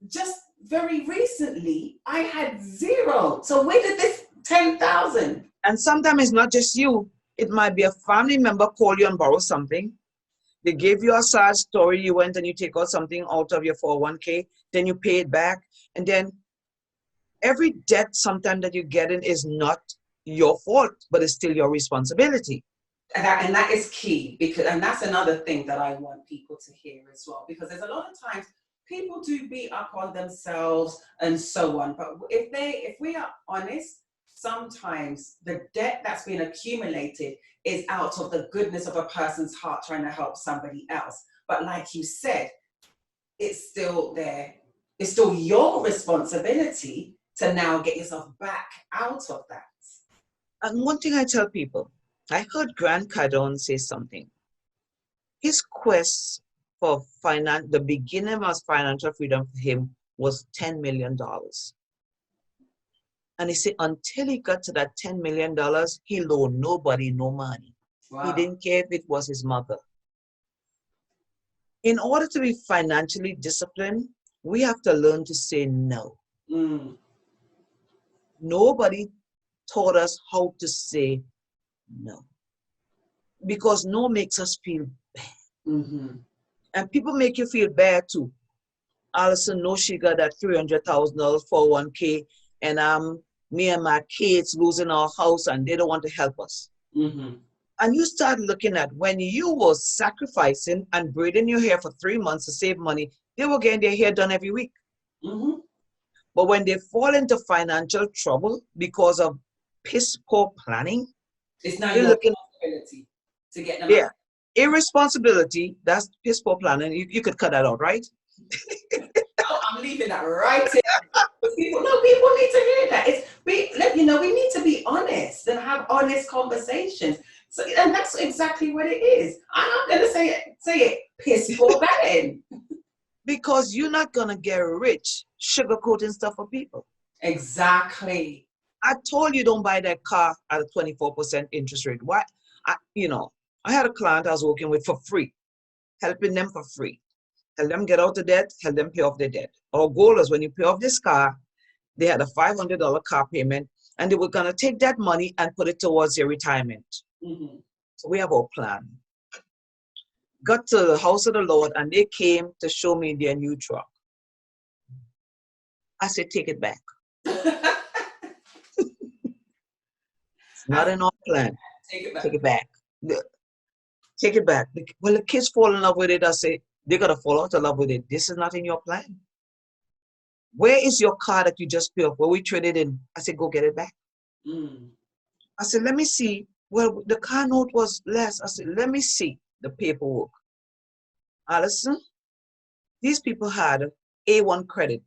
just very recently I had 0. So where did this 10,000? And sometimes it's not just you. It might be a family member call you and borrow something. They gave you a sad story. You went and you take out something out of your 401k, then you pay it back. And then every debt sometimes that you get in is not your fault, but it's still your responsibility. And that is key, and that's another thing that I want people to hear as well, because there's a lot of times people do beat up on themselves and so on. But if we are honest, sometimes the debt that's been accumulated is out of the goodness of a person's heart trying to help somebody else. But like you said, it's still there. It's still your responsibility to now get yourself back out of that. And one thing I tell people, I heard Grant Cardone say something. His quest for the beginning of financial freedom for him was $10 million. And he said until he got to that $10 million, he loaned nobody no money. Wow. He didn't care if it was his mother. In order to be financially disciplined, we have to learn to say no. Nobody taught us how to say no. Because no makes us feel bad. And people make you feel bad too. Allison knows she got that $300,000 401k, and me and my kids losing our house and they don't want to help us. And you start looking at when you were sacrificing and braiding your hair for 3 months to save money, they were getting their hair done every week. But when they fall into financial trouble because of piss poor planning, it's not your responsibility to get them out. Irresponsibility, that's piss poor planning. You could cut that out, right? Oh, I'm leaving that right here. People need to hear that. We need to be honest and have honest conversations. So, and that's exactly what it is. I'm not going to say it piss poor planning. Because you're not going to get rich sugarcoating stuff for people. Exactly. I told you don't buy that car at a 24% interest rate. Why? I had a client I was working with for free, helping them for free. Help them get out of debt, help them pay off their debt. Our goal is when you pay off this car, they had a $500 car payment, and they were going to take that money and put it towards their retirement. So we have our plan. Got to the house of the Lord, and they came to show me their new truck. I said, take it back. It's not in our plan. Take it back. Take it back. Take it back. Well, the kids fall in love with it. I say, they're going to fall out of love with it. This is not in your plan. Where is your car that you just paid off? Where we traded in? I said, go get it back. I said, let me see. Well, the car note was less. I said, let me see the paperwork. Allison, these people had A1 credit.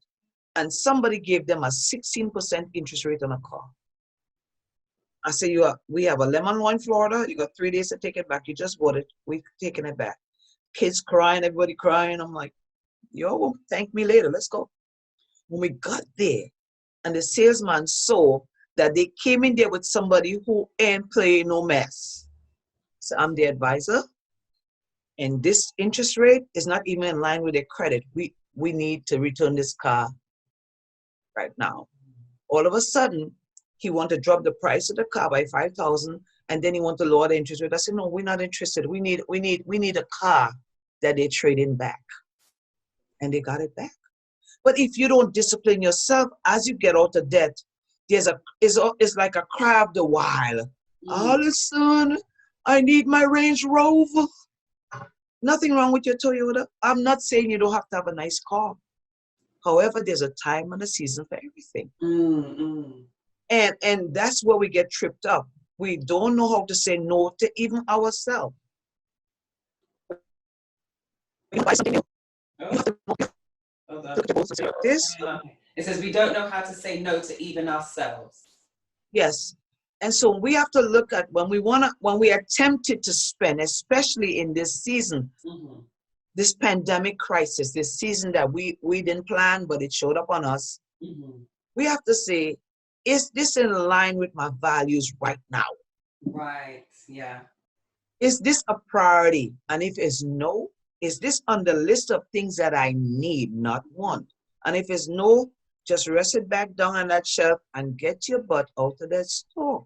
and somebody gave them a 16% interest rate on a car. I say, we have a lemon law in Florida. You got 3 days to take it back. You just bought it. We're taking it back. Kids crying, everybody crying. I'm like, yo, well, thank me later. Let's go. When we got there, and the salesman saw that they came in there with somebody who ain't playing no mess. So I'm the advisor, and this interest rate is not even in line with their credit. We need to return this car right now. All of a sudden, he wanted to drop the price of the car by $5,000, and then he wanted to lower the interest rate. I said, no, we're not interested. We need a car that they trade in back, and they got it back. But if you don't discipline yourself as you get out of debt, it's like a cry of the wild. Allison, I need my Range Rover. Nothing wrong with your Toyota. I'm not saying you don't have to have a nice car. However, there's a time and a season for everything. And that's where we get tripped up. We don't know how to say no to even ourselves. You buy something new. This. It says we don't know how to say no to even ourselves. Yes. And so we have to look at when we are tempted to spend, especially in this season, this pandemic crisis, this season that we didn't plan, but it showed up on us. We have to say, is this in line with my values right now? Right, yeah. Is this a priority? And if it's no, is this on the list of things that I need, not want? And if it's no, just rest it back down on that shelf and get your butt out of that store.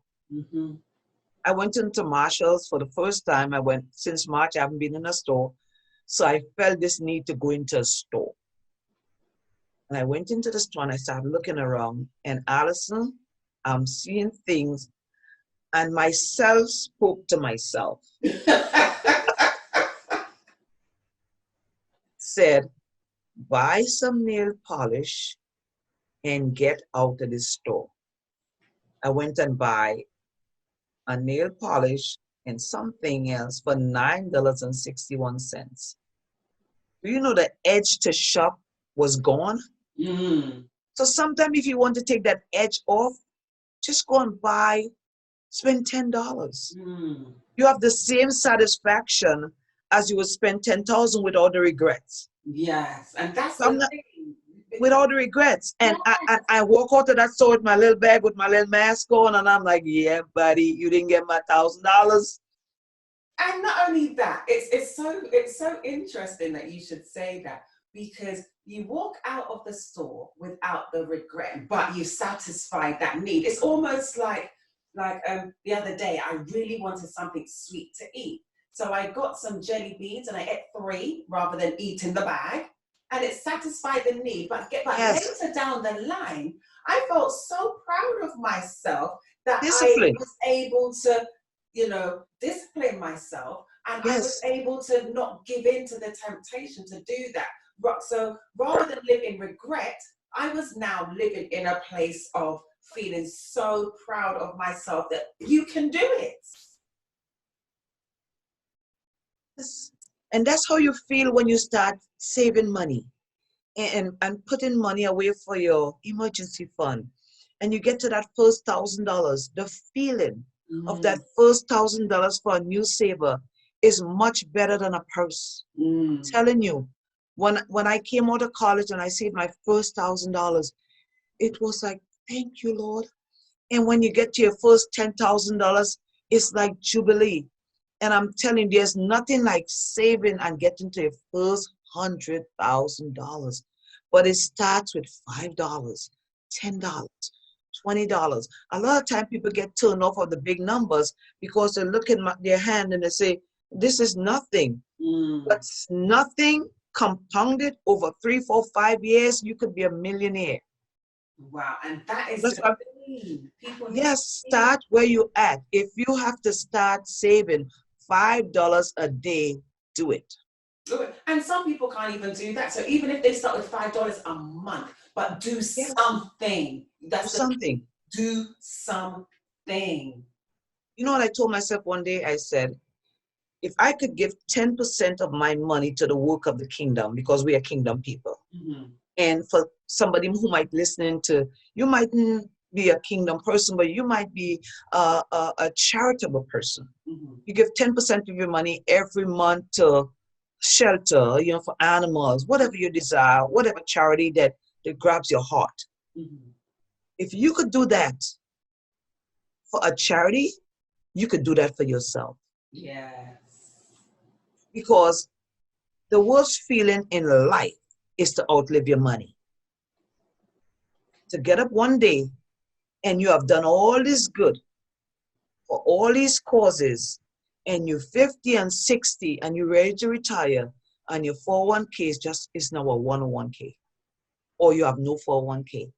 I went into Marshall's for the first time. Since March, I haven't been in a store. So I felt this need to go into a store. And I went into the store and I started looking around. And Allison, I'm seeing things. And myself spoke to myself. Said, buy some nail polish and get out of this store. I went and buy a nail polish and something else for $9.61. Do you know the edge to shop was gone? So sometimes if you want to take that edge off, just go and spend $10. You have the same satisfaction as you would spend $10,000 with all the regrets. Yes, and that's the thing. With all the regrets. And I walk out of that store with my little bag with my little mask on, and I'm like, yeah, buddy, you didn't get my $1,000. And not only that, it's so interesting that you should say that, because you walk out of the store without the regret, but you satisfied that need. It's almost like the other day, I really wanted something sweet to eat. So I got some jelly beans and I ate 3 rather than eating the bag. And it satisfied the need. But later down the line, I felt so proud of myself that I was able to, discipline myself. And I was able to not give in to the temptation to do that. So rather than live in regret, I was now living in a place of feeling so proud of myself that you can do it. And that's how you feel when you start saving money and putting money away for your emergency fund. And you get to that first $1,000, the feeling of that first $1,000 for a new saver is much better than a purse. I'm telling you, when I came out of college and I saved my first $1,000, it was like, thank you, Lord. And when you get to your first $10,000, it's like Jubilee. And I'm telling you, there's nothing like saving and getting to your first $100,000. But it starts with $5, $10, $20. A lot of time people get turned off of the big numbers because they look at their hand and they say, this is nothing. But nothing compounded over 3, 4, 5 years, you could be a millionaire. Wow, and that is start where you at. If you have to start saving $5 a day, do it. And some people can't even do that. So even if they start with $5 a month, but do something. That's something. Do something. You know what I told myself one day? I said, if I could give 10% of my money to the work of the kingdom, because we are kingdom people, And for somebody who might listen to, you mightn't be a kingdom person, but you might be a charitable person. Mm-hmm. You give 10% of your money every month to shelter, for animals, whatever you desire, whatever charity that grabs your heart. Mm-hmm. If you could do that for a charity, you could do that for yourself. Yes. Because the worst feeling in life is to outlive your money. To get up one day and you have done all this good for all these causes, and you're 50 and 60 and you're ready to retire, and your 401k is now a 101k, or you have no 401k.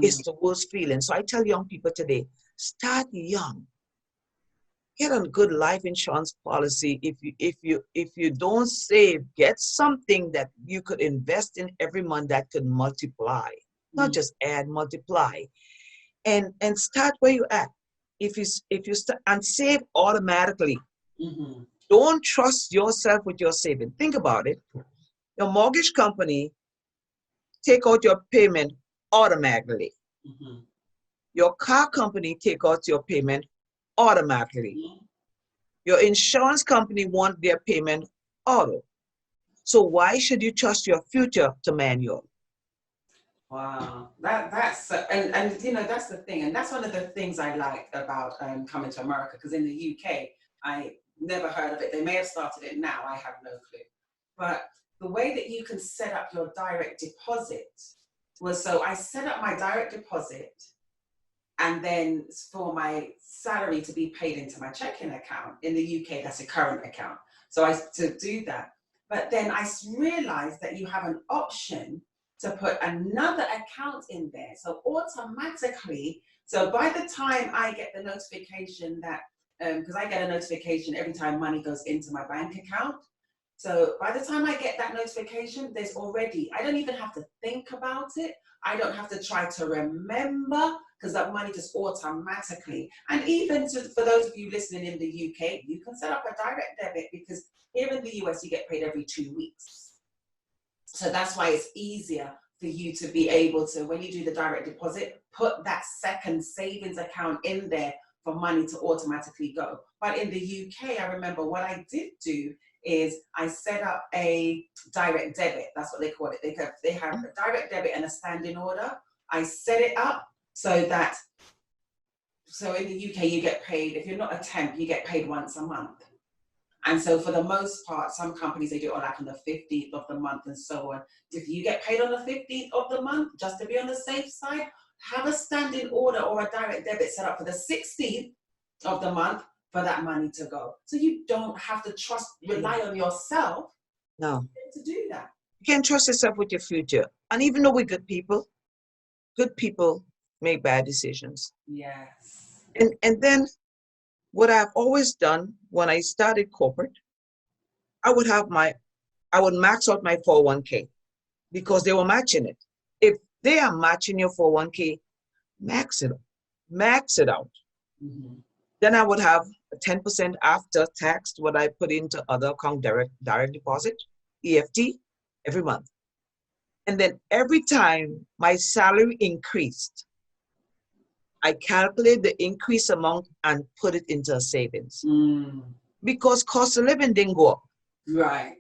It's the worst feeling. So I tell young people today, start young. Get a good life insurance policy. If you don't save, get something that you could invest in every month that could multiply, not just add, multiply, and start where you at. If you start and save automatically. Mm-hmm. Don't trust yourself with your saving. Think about it. Your mortgage company take out your payment automatically. Mm-hmm. Your car company take out your payment automatically. Mm-hmm. Your insurance company want their payment auto. So why should you trust your future to manual? Wow, that's and that's the thing, and that's one of the things I like about coming to America, because in the UK I never heard of it. They may have started it now, I have no clue. But the way that you can set up your direct deposit was, so I set up my direct deposit, and then for my salary to be paid into my checking account. In the UK, that's a current account. So to do that. But then I realized that you have an option to put another account in there. So automatically, so by the time I get the notification that, because I get a notification every time money goes into my bank account. So by the time I get that notification, there's already, I don't even have to think about it. I don't have to try to remember, because that money just automatically. And even for those of you listening in the UK, you can set up a direct debit, because here in the US, you get paid every 2 weeks. So that's why it's easier for you to be able to, when you do the direct deposit, put that second savings account in there for money to automatically go. But in the UK, I remember what I did do is I set up a direct debit. That's what they call it. They have a direct debit and a standing order. I set it up so that, so in the UK, you get paid, if you're not a temp, you get paid once a month. And so for the most part, some companies, they do it like on the 15th of the month and so on. If you get paid on the 15th of the month, just to be on the safe side, have a standing order or a direct debit set up for the 16th of the month for that money to go. So you don't have to rely on yourself to do that. You can't trust yourself with your future. And even though we're good people make bad decisions. Yes. And then what I've always done when I started corporate, I would max out my 401k, because they were matching it. If they are matching your 401k, max it out. Mm-hmm. Then I would have 10% after tax, what I put into other account, direct deposit, EFT, every month. And then every time my salary increased, I calculate the increase amount and put it into a savings. Because cost of living didn't go up. Right.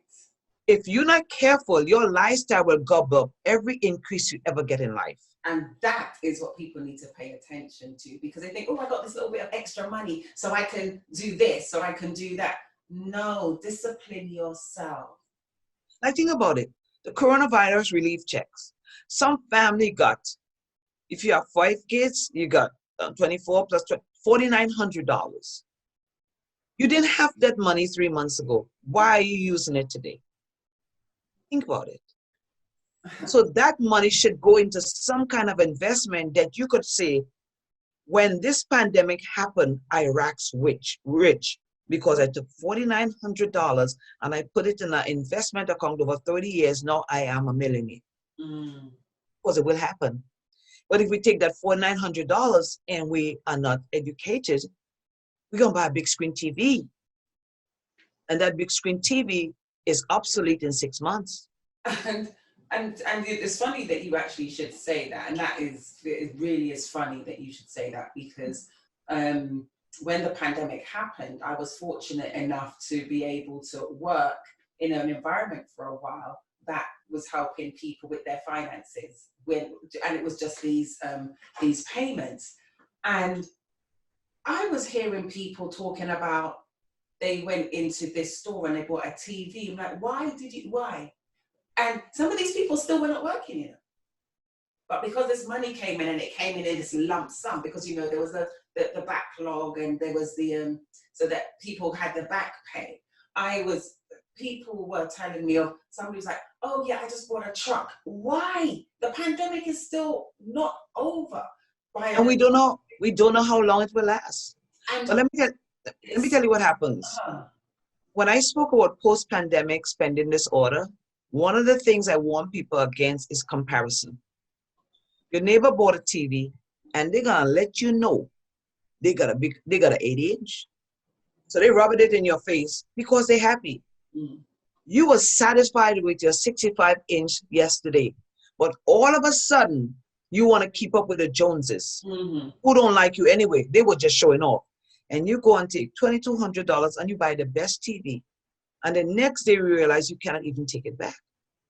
If you're not careful, your lifestyle will gobble up every increase you ever get in life. And that is what people need to pay attention to, because they think, oh, I got this little bit of extra money, so I can do this, or I can do that. No, discipline yourself. Now think about it. The coronavirus relief checks. Some family got, if you have 5 kids, you got 24 plus $4,900. You didn't have that money 3 months ago. Why are you using it today? Think about it. So that money should go into some kind of investment that you could say, when this pandemic happened, I waxed rich because I took $4,900 and I put it in an investment account over 30 years. Now I am a millionaire. Because it will happen. But if we take that $4,900 and we are not educated, we're going to buy a big screen TV. And that big screen TV is obsolete in 6 months. And And it's funny that you actually should say that, and it really is funny that you should say that, because when the pandemic happened, I was fortunate enough to be able to work in an environment for a while that was helping people with their finances, and it was just these payments. And I was hearing people talking about they went into this store and they bought a TV. I'm like, why? And some of these people still were not working, you know. But because this money came in, and it came in this lump sum, because, you know, there was the backlog, and there was so that people had the back pay. People were telling me of somebody was like, oh yeah, I just bought a truck. Why? The pandemic is still not over. And we don't know how long it will last. And but let me tell you what happens. When I spoke about post-pandemic spending disorder, one of the things I warn people against is comparison. Your neighbor bought a TV, and they're gonna let you know they got an 8-inch. So they rub it in your face because they're happy. You were satisfied with your 65-inch yesterday, but all of a sudden you want to keep up with the Joneses, who don't like you anyway. They were just showing off. And you go and take $2,200 and you buy the best TV. And the next day you realize you cannot even take it back.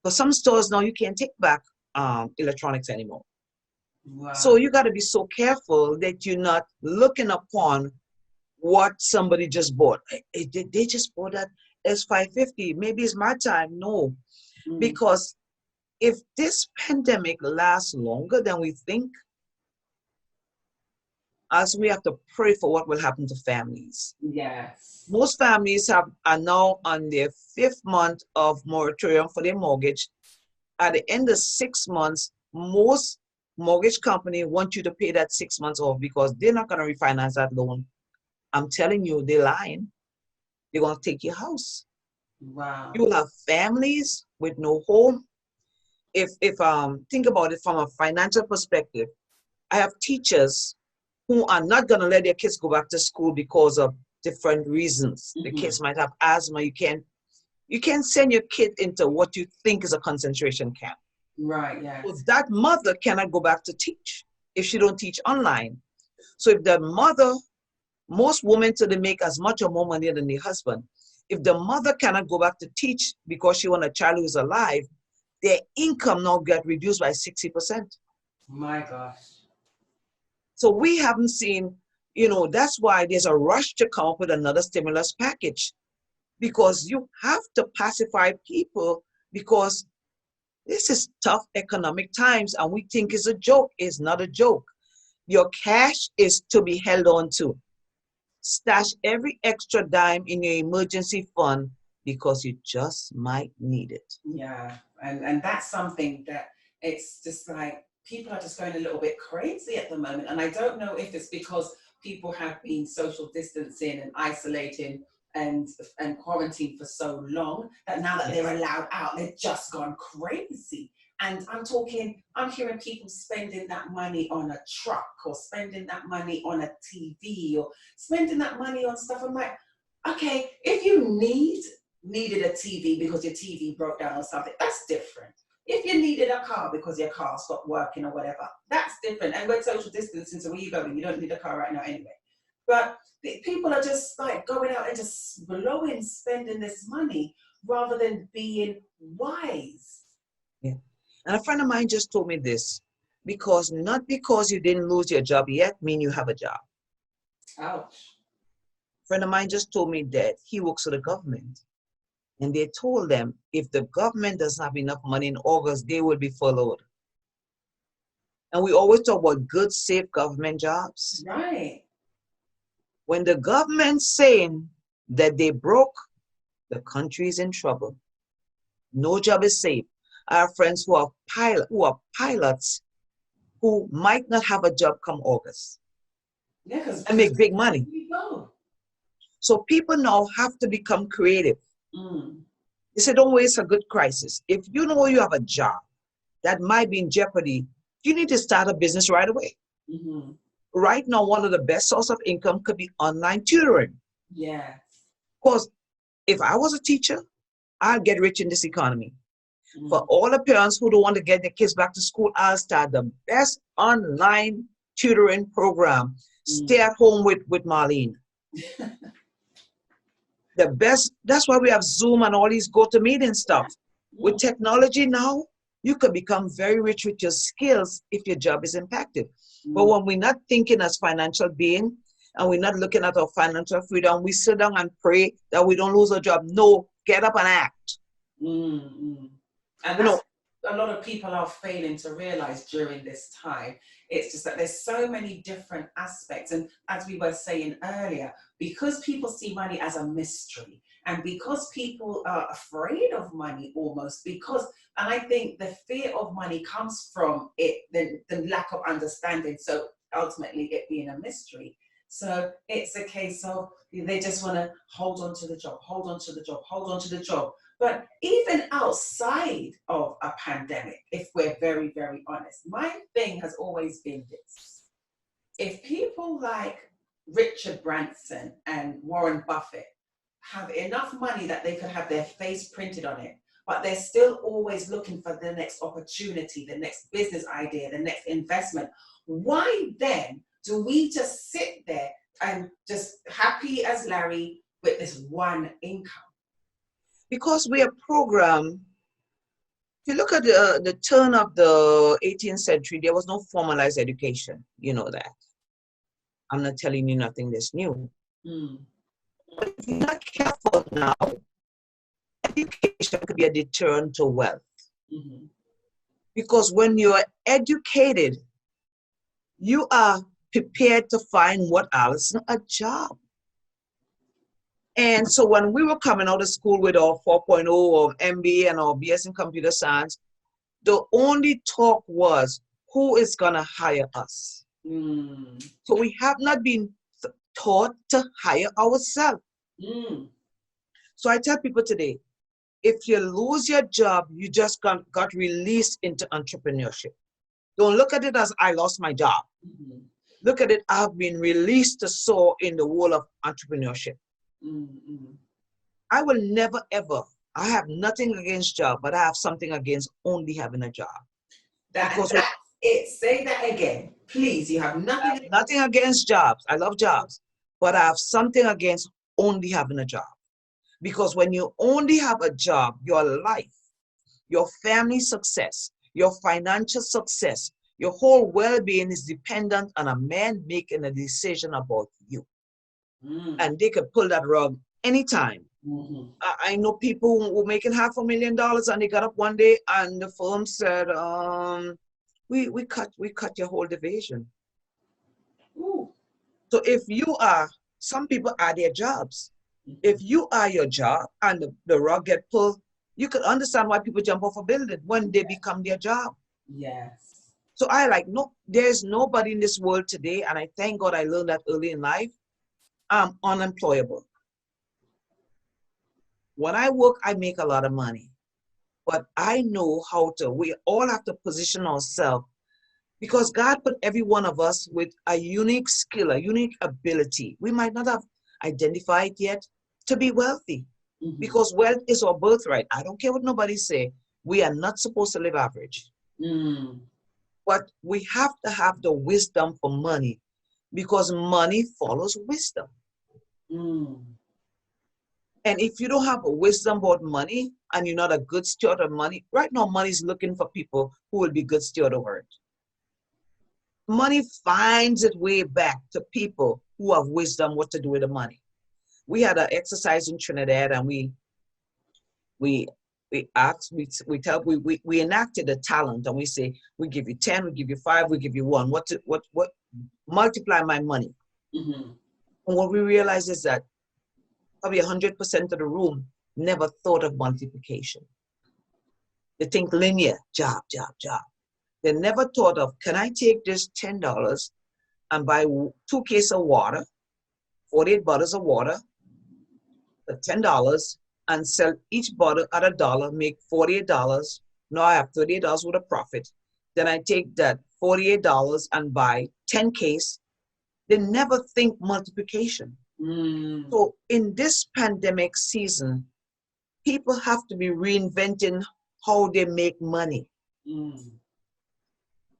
For some stores now, you can't take back electronics anymore. Wow. So you got to be so careful that you're not looking upon what somebody just bought. They just bought that S550. Maybe it's my time. No, because if this pandemic lasts longer than we think, as we have to pray for what will happen to families. Yes. Most families are now on their 5th month of moratorium for their mortgage. At the end of 6 months, most mortgage companies want you to pay that 6 months off because they're not going to refinance that loan. I'm telling you, they're lying. They're going to take your house. Wow. You will have families with no home. If think about it from a financial perspective, I have teachers who are not going to let their kids go back to school because of different reasons. The kids might have asthma. You can't send your kid into what you think is a concentration camp. Right, yes. So that mother cannot go back to teach if she don't teach online. So if the mother, most women today make as much or more money than their husband. If the mother cannot go back to teach because she wants a child who is alive, their income now get reduced by 60%. My gosh. So we haven't seen, that's why there's a rush to come up with another stimulus package, because you have to pacify people, because this is tough economic times and we think it's a joke. It's not a joke. Your cash is to be held on to. Stash every extra dime in your emergency fund because you just might need it. Yeah, and that's something that it's just like people are just going a little bit crazy at the moment. And I don't know if it's because people have been social distancing and isolating and quarantined for so long that now that they're allowed out, they've just gone crazy. And I'm hearing people spending that money on a truck, or spending that money on a TV, or spending that money on stuff. I'm like, okay, if you needed a TV because your TV broke down or something, that's different. If you needed a car because your car stopped working or whatever, that's different. And we're social distancing, so where you going? You don't need a car right now anyway. But people are just like going out and just spending this money rather than being wise. Yeah. And a friend of mine just told me this, not because you didn't lose your job yet mean you have a job. Ouch. A friend of mine just told me that he works for the government. And they told them if the government doesn't have enough money in August, they will be furloughed. And we always talk about good, safe government jobs. Right. When the government's saying that they broke, the country is in trouble. No job is safe. I have friends who are pilots who might not have a job come August. Yeah, and make big money. So people now have to become creative. They say, don't waste a good crisis. If you know you have a job that might be in jeopardy, you need to start a business right away. Right now, one of the best sources of income could be online tutoring. Yes. Because if I was a teacher, I'd get rich in this economy. For all the parents who don't want to get their kids back to school, I'll start the best online tutoring program. Stay at home with Marlene. The best, that's why we have Zoom and all these go-to-meeting stuff. With technology now, you can become very rich with your skills if your job is impacted. But when we're not thinking as financial being and we're not looking at our financial freedom, we sit down and pray that we don't lose our job. No, get up and act. And that's a lot of people are failing to realize during this time. It's just that there's so many different aspects. And as we were saying earlier, because people see money as a mystery and because people are afraid of money almost and I think the fear of money comes from the lack of understanding. So ultimately it being a mystery. So it's a case of they just want to hold on to the job, hold on to the job, hold on to the job. But even outside of a pandemic, if we're very, very honest, my thing has always been this. If people like Richard Branson and Warren Buffett have enough money that they could have their face printed on it, but they're still always looking for the next opportunity, the next business idea, the next investment, why then do we just sit there and just happy as Larry with this one income? Because we are programmed. If you look at the turn of the 18th century, there was no formalized education. You know that. I'm not telling you nothing that's new. But if you're not careful now, education could be a deterrent to wealth. Because when you're educated, you are prepared to find what, Allison? A job. And so when we were coming out of school with our 4.0 or MBA and our BS in computer science, the only talk was who is going to hire us. So we have not been taught to hire ourselves. So I tell people today, if you lose your job, you just got released into entrepreneurship. Don't look at it as I lost my job. Look at it, I've been released to soar in the world of entrepreneurship. I will never ever, I have nothing against job, but I have something against only having a job. That's it. Say that again, please. You have nothing. Nothing against jobs. I love jobs, but I have something against only having a job. Because when you only have a job, your life, your family success, your financial success, your whole well-being is dependent on a man making a decision about you. And they could pull that rug anytime. I know people who were making $500,000 and they got up one day and the firm said, we cut your whole division. So if you are, some people are their jobs. If you are your job and the rug get pulled, you could understand why people jump off a building when they become their job. Yes. So no, there's nobody in this world today, and I thank God I learned that early in life. I'm unemployable. When I work, I make a lot of money. But I know we all have to position ourselves because God put every one of us with a unique skill, a unique ability. We might not have identified yet to be wealthy because wealth is our birthright. I don't care what nobody say. We are not supposed to live average. But we have to have the wisdom for money because money follows wisdom. And if you don't have a wisdom about money and you're not a good steward of money, right now money is looking for people who will be good steward over it. Money finds its way back to people who have wisdom what to do with the money. We had an exercise in Trinidad and we enacted a talent and we say, we give you 10, we give you 5, we give you 1. What multiply my money? And what we realize is that probably 100% of the room never thought of multiplication. They think linear, job. They never thought of, can I take this $10 and buy 2 cases of water, 48 bottles of water for $10 and sell each bottle at $1, make $48. Now I have $38 worth of profit. Then I take that $48 and buy 10 cases. They never think multiplication. So in this pandemic season, people have to be reinventing how they make money. Mm.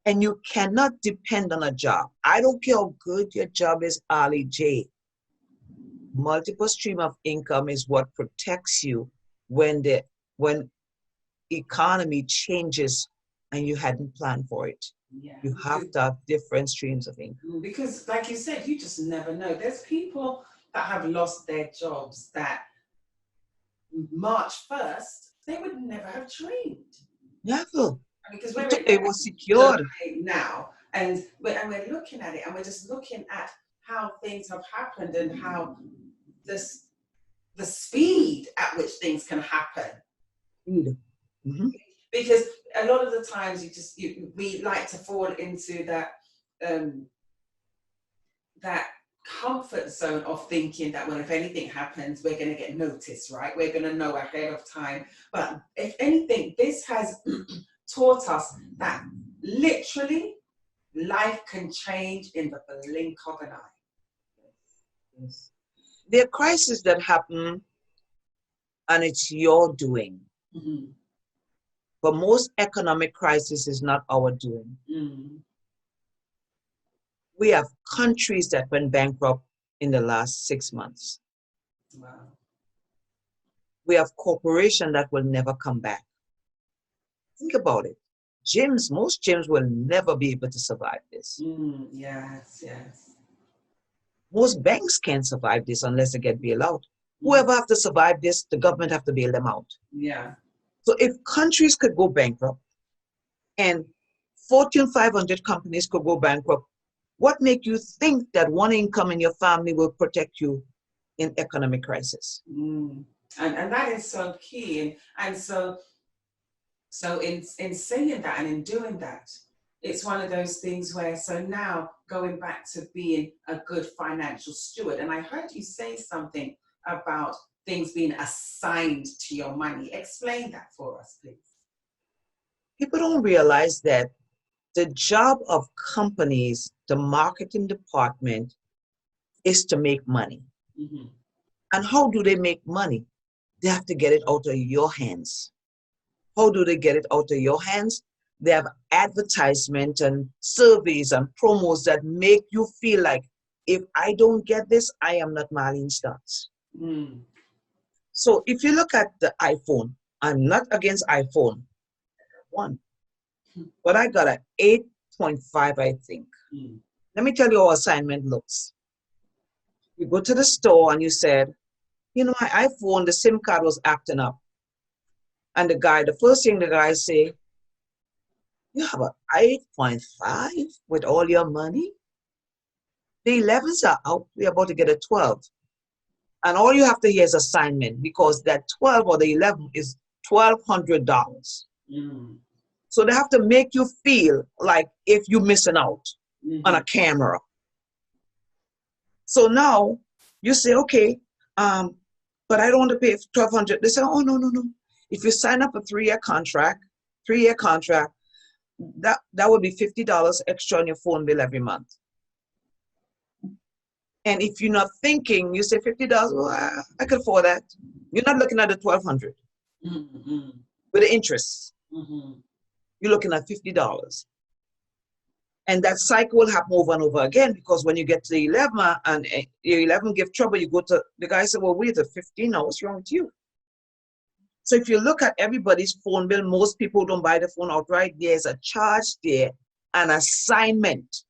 And you cannot depend on a job. I don't care how good your job is, Ali J. Multiple stream of income is what protects you when economy changes and you hadn't planned for it. Yeah. You have to have different streams of income. Because, like you said, you just never know. There's people that have lost their jobs that March 1st, they would never have dreamed. Never. Because It was secured. now, and we're looking at it, and we're just looking at how things have happened and how the speed at which things can happen. Mm-hmm. Because a lot of the times we like to fall into that that comfort zone of thinking that, well, if anything happens, we're going to get notice, right? We're going to know ahead of time. But if anything, this has taught us that literally life can change in the blink of an eye. Yes. There are crises that happen and it's your doing. Mm-hmm. But most economic crisis is not our doing. Mm-hmm. We have countries that went bankrupt in the last 6 months. Wow. We have corporations that will never come back. Think about it. Most gyms will never be able to survive this. Yes. Most banks can't survive this unless they get bailed out. Whoever have to survive this, the government have to bail them out. Yeah. So if countries could go bankrupt and Fortune 500 companies could go bankrupt, what make you think that one income in your family will protect you in economic crisis? And that is so key. And so in saying that and in doing that, it's one of those things where, so now going back to being a good financial steward, and I heard you say something about things being assigned to your money. Explain that for us, please. People don't realize that the job of companies, the marketing department, is to make money. Mm-hmm. And how do they make money? They have to get it out of your hands. How do they get it out of your hands? They have advertisement and surveys and promos that make you feel like, if I don't get this, I am not Marlene Stotts. So if you look at the iPhone, I'm not against iPhone. One. But I got an 8.5, I think. Let me tell you how assignment looks. You go to the store and you said, you know, my iPhone, the SIM card was acting up. And the first thing the guy say, you have an 8.5 with all your money? The 11s are out. We're about to get a 12. And all you have to hear is assignment, because that 12 or the 11 is $1,200. So they have to make you feel like if you're missing out on a camera. So now you say, okay, but I don't want to pay $1,200. They say, oh, no. If you sign up a 3-year contract, that would be $50 extra on your phone bill every month. And if you're not thinking, you say $50, well, I could afford that. You're not looking at the $1,200 with the interest. You're looking at $50. And that cycle will happen over and over again, because when you get to the 11 and your 11 give trouble, you go to the guy said, well, wait, at 15 now, what's wrong with you? So if you look at everybody's phone bill, most people don't buy the phone outright. There's a charge there, an assignment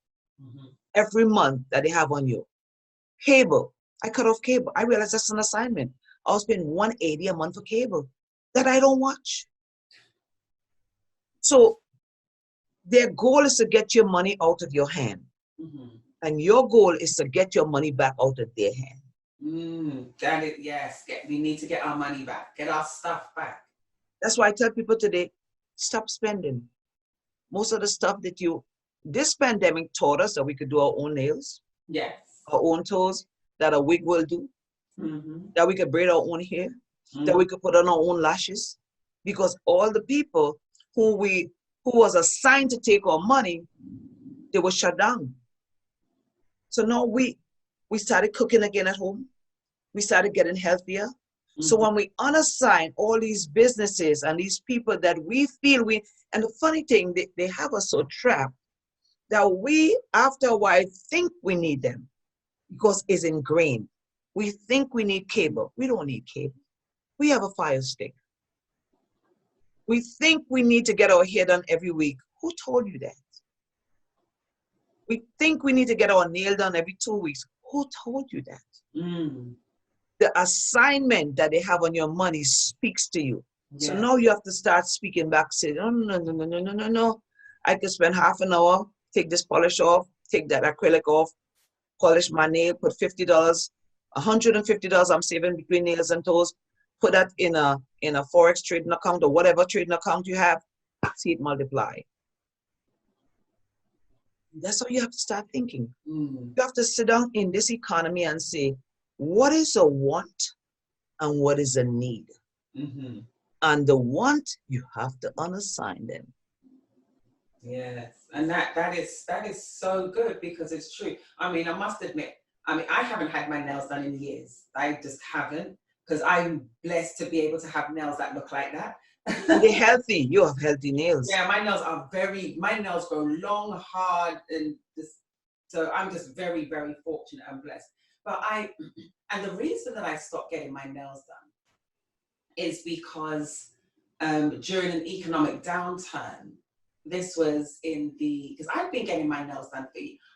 every month that they have on you. Cable, I cut off cable. I realized that's an assignment. I'll spend $180 a month for cable that I don't watch. So their goal is to get your money out of your hand. And your goal is to get your money back out of their hand. Got it, yes. We need to get our money back, get our stuff back. That's why I tell people today, stop spending. Most of the stuff this pandemic taught us that we could do our own nails. Yes. Our own toes, that a wig will do. That we could braid our own hair. That we could put on our own lashes. Because all the people who was assigned to take our money, they were shut down. So now we started cooking again at home. We started getting healthier. So when we unassign all these businesses and these people that we feel and the funny thing, they have us so trapped that we, after a while, think we need them because it's ingrained. We think we need cable. We don't need cable. We have a Fire Stick. We think we need to get our hair done every week. Who told you that? We think we need to get our nail done every 2 weeks. Who told you that? The assignment that they have on your money speaks to you. Yeah. So now you have to start speaking back, saying, no. I could spend half an hour, take this polish off, take that acrylic off, polish my nail, put $50, $150 I'm saving between nails and toes, put that in a Forex trading account or whatever trading account you have, see it multiply. That's how you have to start thinking. You have to sit down in this economy and say, what is a want and what is a need? And the want, you have to unassign them. Yes, and that is so good because it's true. I mean, I must admit, I haven't had my nails done in years. I just haven't, because I'm blessed to be able to have nails that look like that. They're healthy. You have healthy nails. Yeah, my nails grow long, hard, and so I'm just very, very fortunate and blessed. But and the reason that I stopped getting my nails done is because during an economic downturn, this was because I've been getting my nails done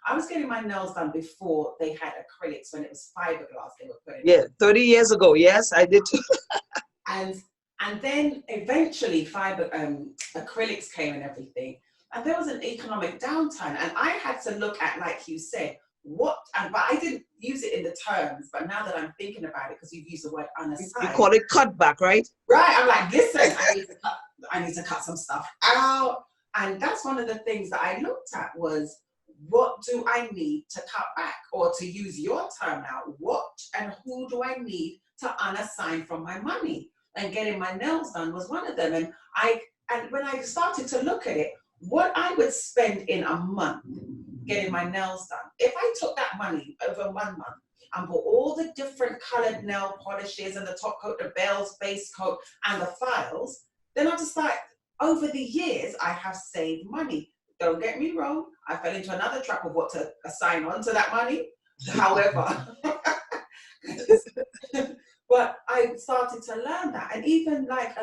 I was getting my nails done before they had acrylics, when it was fiberglass they were putting. Yeah, 30 years ago. Yes, I did too. and then eventually acrylics came and everything. And there was an economic downturn, and I had to look at, like you said, but I didn't use it in the terms, but now that I'm thinking about it, because you've used the word unassigned. You call it cutback, right? Right, I'm like, listen, I need to cut some stuff out. And that's one of the things that I looked at was, what do I need to cut back? Or to use your term now, what and who do I need to unassign from my money? And getting my nails done was one of them. And when I started to look at it, what I would spend in a month getting my nails done, if I took that money over 1 month and bought all the different colored nail polishes and the top coat, the bells, base coat, and the files, then I just like, over the years, I have saved money. Don't get me wrong, I fell into another trap of what to assign on to that money. However, but I started to learn that. And even like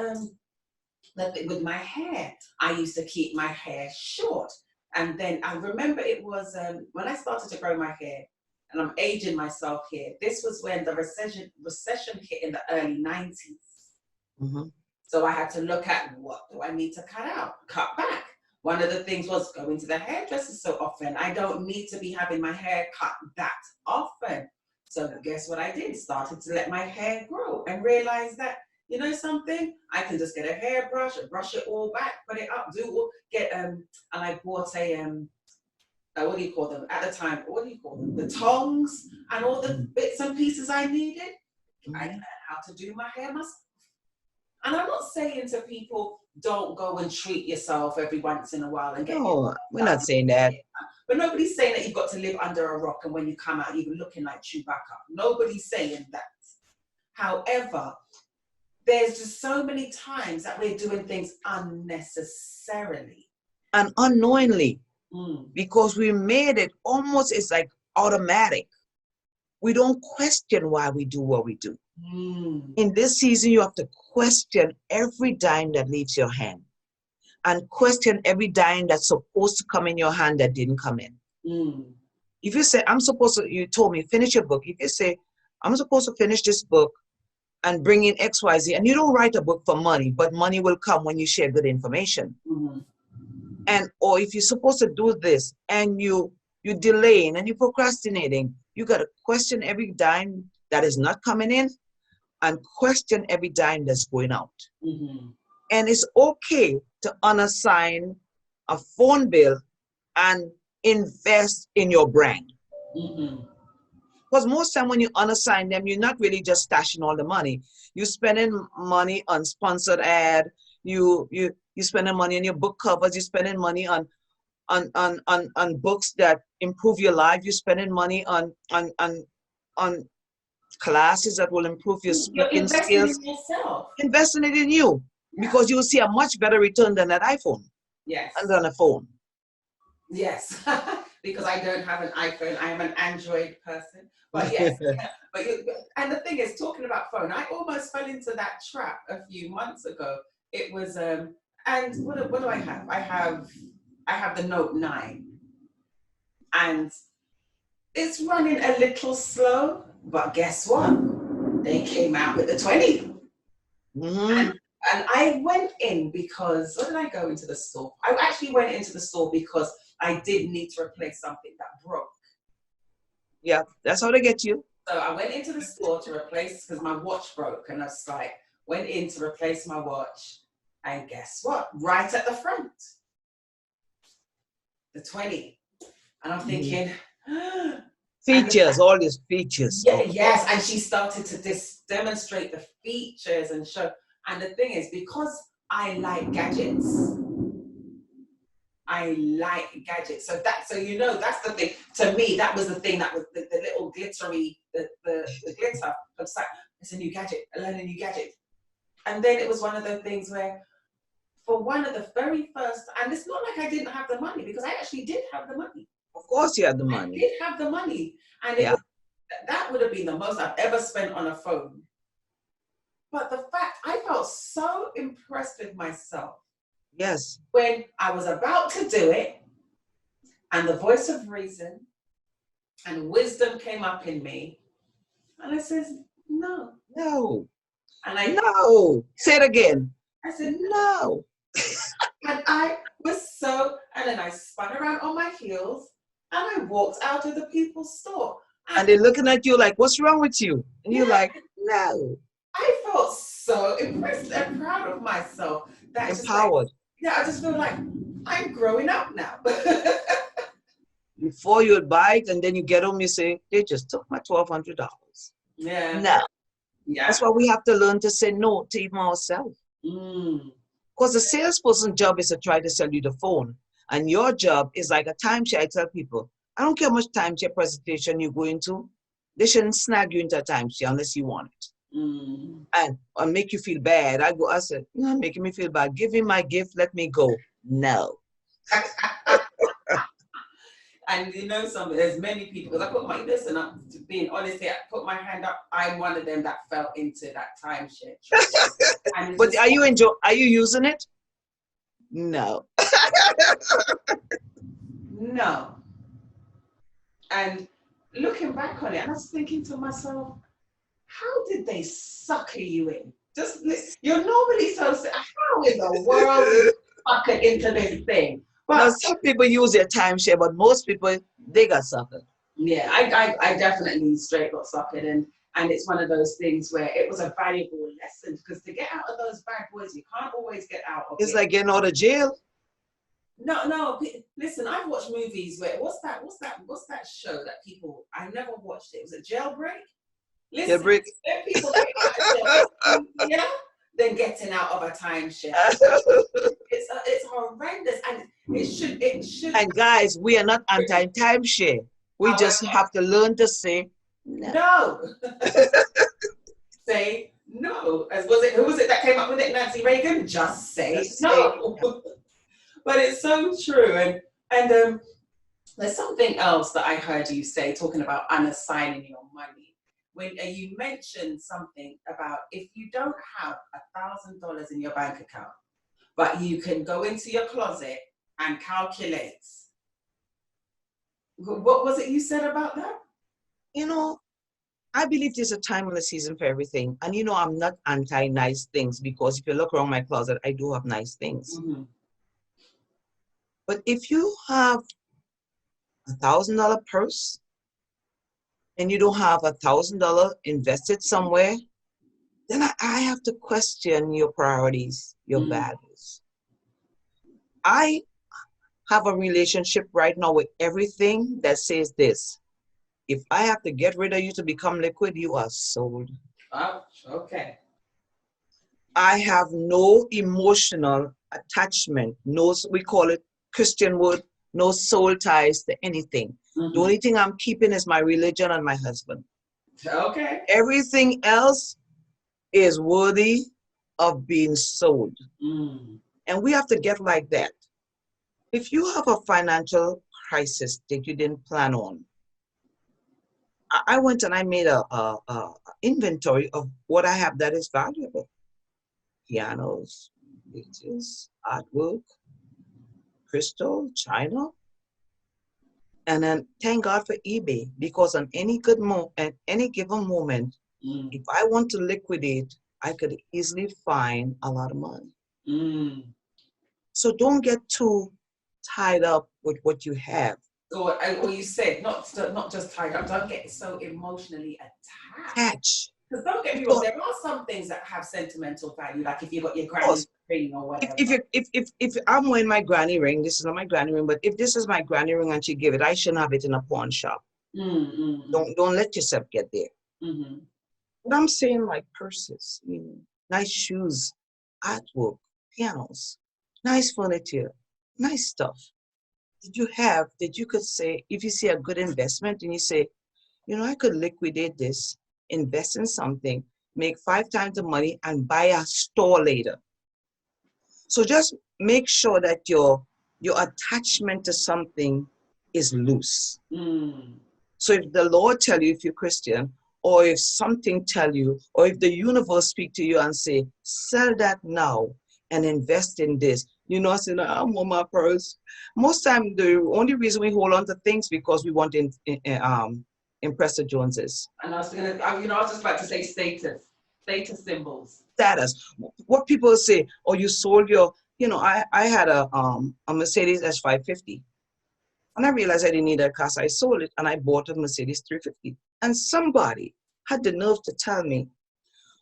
with my hair, I used to keep my hair short. And then I remember it was when I started to grow my hair, and I'm aging myself here, this was when the recession hit in the early 90s. So I had to look at, what do I need to cut back. One of the things was going to the hairdresser so often. I don't need to be having my hair cut that often. So guess what I did? Started to let my hair grow and realized that, you know something, I can just get a hairbrush and brush it all back, put it up, and I bought what do you call them? At the time, what do you call them? The tongs and all the bits and pieces I needed. I learned how to do my hair myself. And I'm not saying to people, don't go and treat yourself every once in a while and get. No, we're not saying that. But nobody's saying that you've got to live under a rock and when you come out, you're looking like Chewbacca. Nobody's saying that. However, there's just so many times that we're doing things unnecessarily. And unknowingly. Because we made it almost, it's like automatic. We don't question why we do what we do. In this season, you have to question every dime that leaves your hand and question every dime that's supposed to come in your hand that didn't come in. If you say, you told me, finish your book. If you say, I'm supposed to finish this book and bring in XYZ, and you don't write a book for money, but money will come when you share good information. Or if you're supposed to do this and you're delaying and you're procrastinating, you got to question every dime that is not coming in and question every dime that's going out. And it's okay to unassign a phone bill and invest in your brand. Because most time when you unassign them, you're not really just stashing all the money. You're spending money on sponsored ad. You're spending money on your book covers. You're spending money on books that improve your life. You're spending money on classes that will improve your You're speaking investing skills. in yourself. Investing it in you, because you'll see a much better return than that iPhone Yes. and than a phone. Yes. Because I don't have an iPhone. I am an Android person. But yes. And the thing is, talking about phone, I almost fell into that trap a few months ago. It was and what do I have? I have the Note 9. And it's running a little slow, but guess what? They came out with the 20. Mm-hmm. And I went in because, what did I go into the store? I actually went into the store because I did need to replace something that broke. Yeah, that's how they get you. So I went into the store to replace, because my watch broke, and I was like, went in to replace my watch, and guess what? Right at the front, the 20. And I'm thinking, features, all these features. Yeah, yes, and she started to demonstrate the features and show. And the thing is, because I like gadgets, So that's the thing. To me, that was the thing. That was the little glittery, the glitter. It's a new gadget. I learned a new gadget. And then it was one of those things where, for one of the very first, and it's not like I didn't have the money, because I actually did have the money. Of course you had the money. I did have the money. And that would have been the most I've ever spent on a phone. But the fact, I felt so impressed with myself. Yes. When I was about to do it, and the voice of reason and wisdom came up in me, and I says, no. No. And no. Say it again. I said, no. And I was and then I spun around on my heels, and I walked out of the people's store. And they're looking at you like, what's wrong with you? And you're like, no. I felt so impressed and proud of myself. Empowered. I just feel like I'm growing up now. Before you would buy it, and then you get home, you say, they just took my $1,200. Yeah. No. Yeah. That's why we have to learn to say no to even ourselves. Because the salesperson's job is to try to sell you the phone. And your job is like a timeshare. I tell people, I don't care how much timeshare presentation you go into, they shouldn't snag you into a timeshare unless you want it. And make you fil bad. I said, you're not making me feel bad. Give me my gift, let me go. No. And you know something, there's many people, because I put my, listen, I'm being honest here, I put my hand up, I'm one of them that fell into that timeshare. But are you using it? No. No. And looking back on it, I was thinking to myself, how did they sucker you in? Just listen, you're normally so, how in the world did you sucker into this thing? But now, some people use their timeshare, but most people, they got suckered. Yeah, I definitely straight got suckered, and it's one of those things where it was a valuable lesson, because to get out of those bad boys, you can't always get out of it. It's like getting out of jail. No, listen, I've watched movies where, what's that show that people, I never watched it. Was it Jailbreak? Listen, Jailbreak. People get out of jail, than getting out of a timeshare. It's horrendous, and it should. And guys, we are not anti-timeshare. We just have to learn to say no. Say no. Who was it that came up with it? Nancy Reagan. Just say no. But it's so true, and there's something else that I heard you say, talking about unassigning your money. When you mentioned something about, if you don't have $1,000 in your bank account, but you can go into your closet and calculate. What was it you said about that? You know, I believe there's a time and a season for everything. And you know, I'm not anti-nice things, because if you look around my closet, I do have nice things. But if you have $1,000 purse, and you don't have $1,000 invested somewhere, then I have to question your priorities, your values. I have a relationship right now with everything that says this: if I have to get rid of you to become liquid, you are sold. Ouch, okay. I have no emotional attachment, we call it Christian word, no soul ties to anything. The only thing I'm keeping is my religion and my husband. Okay. Everything else is worthy of being sold. And we have to get like that. If you have a financial crisis that you didn't plan on, I went and I made a inventory of what I have that is valuable. Pianos, pictures, artwork, crystal, china. And then thank God for eBay, because on at any given moment, if I want to liquidate, I could easily find a lot of money. So don't get too tied up with what you have. Or you said, not just tied up, don't get so emotionally attached. Because don't get me wrong, there are some things that have sentimental value, like if you got your granny's ring or whatever. If I'm wearing my granny ring, this is not my granny ring, but if this is my granny ring and she give it, I shouldn't have it in a pawn shop. Don't let yourself get there. But I'm saying like purses, nice shoes, artwork, pianos, nice furniture, nice stuff. That you could say, if you see a good investment and you say, I could liquidate this, invest in something, make 5 times the money and buy a store later. So just make sure that your attachment to something is loose. So if the Lord tell you, if you're Christian, or if something tell you, or if the universe speak to you and say, sell that now and invest in this, I say, no, I want my purse. Most time, the only reason we hold on to things because we want to impress the Joneses. And I was just about to say status symbols. Status. What people say, you sold your, I had a Mercedes S550. And I realized I didn't need that car, so I sold it and I bought a Mercedes 350. And somebody had the nerve to tell me,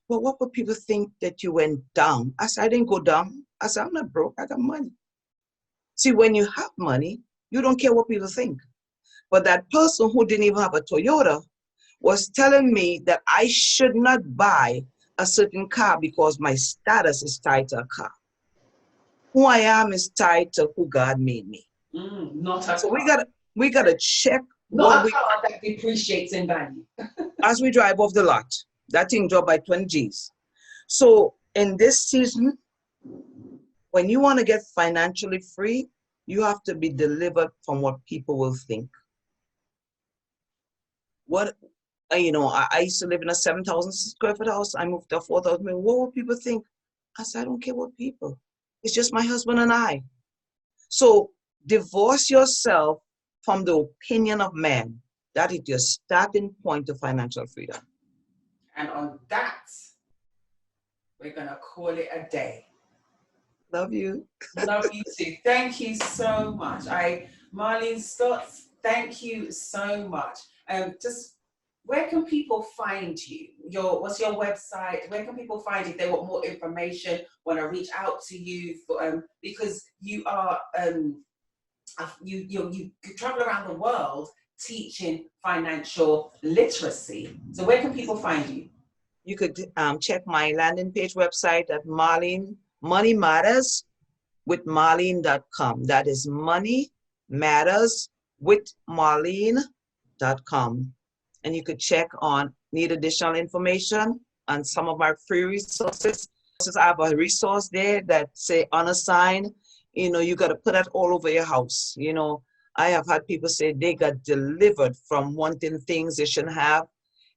well, what would people think that you went down? I said, I didn't go down. I said, I'm not broke, I got money. See, when you have money, you don't care what people think. But that person who didn't even have a Toyota was telling me that I should not buy a certain car because my status is tied to a car. Who I am is tied to who God made me. So we gotta check. Not a car that depreciates in value. As we drive off the lot, that thing dropped by 20 G's. So in this season, when you want to get financially free, you have to be delivered from what people will think. I used to live in a 7,000 square foot house. I moved to 4,000. What will people think? I said, I don't care what people. It's just my husband and I. So divorce yourself from the opinion of man. That is your starting point to financial freedom. And on that, we're going to call it a day. Love you. Love you too. Thank you so much. Marlene Stotts, thank you so much. Just where can people find you? What's your website? Where can people find you if they want more information, want to reach out to you? Because you are you travel around the world teaching financial literacy. So where can people find you? You could check my landing page website at Marlene Money Matters with Marlene.com. That is Money Matters with Marlene.com. And you could check on need additional information on some of our free resources. I have a resource there that say unassigned. You got to put that all over your house. I have had people say they got delivered from wanting things they shouldn't have,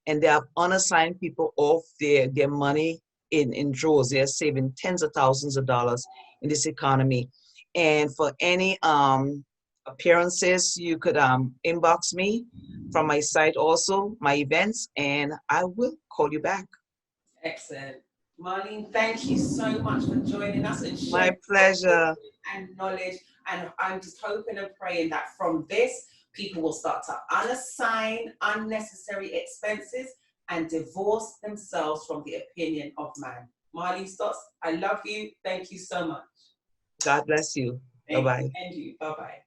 and they have unassigned people off their money in draws. They're saving tens of thousands of dollars in this economy. And for any appearances, you could inbox me from my site also, my events, and I will call you back. Excellent. Marlene, thank you so much for joining us and sharing my pleasure and knowledge. And I'm just hoping and praying that from this, people will start to unassign unnecessary expenses and divorce themselves from the opinion of man. Marlene Stotts, I love you. Thank you so much. God bless you. Bye-bye. And you. Bye-bye.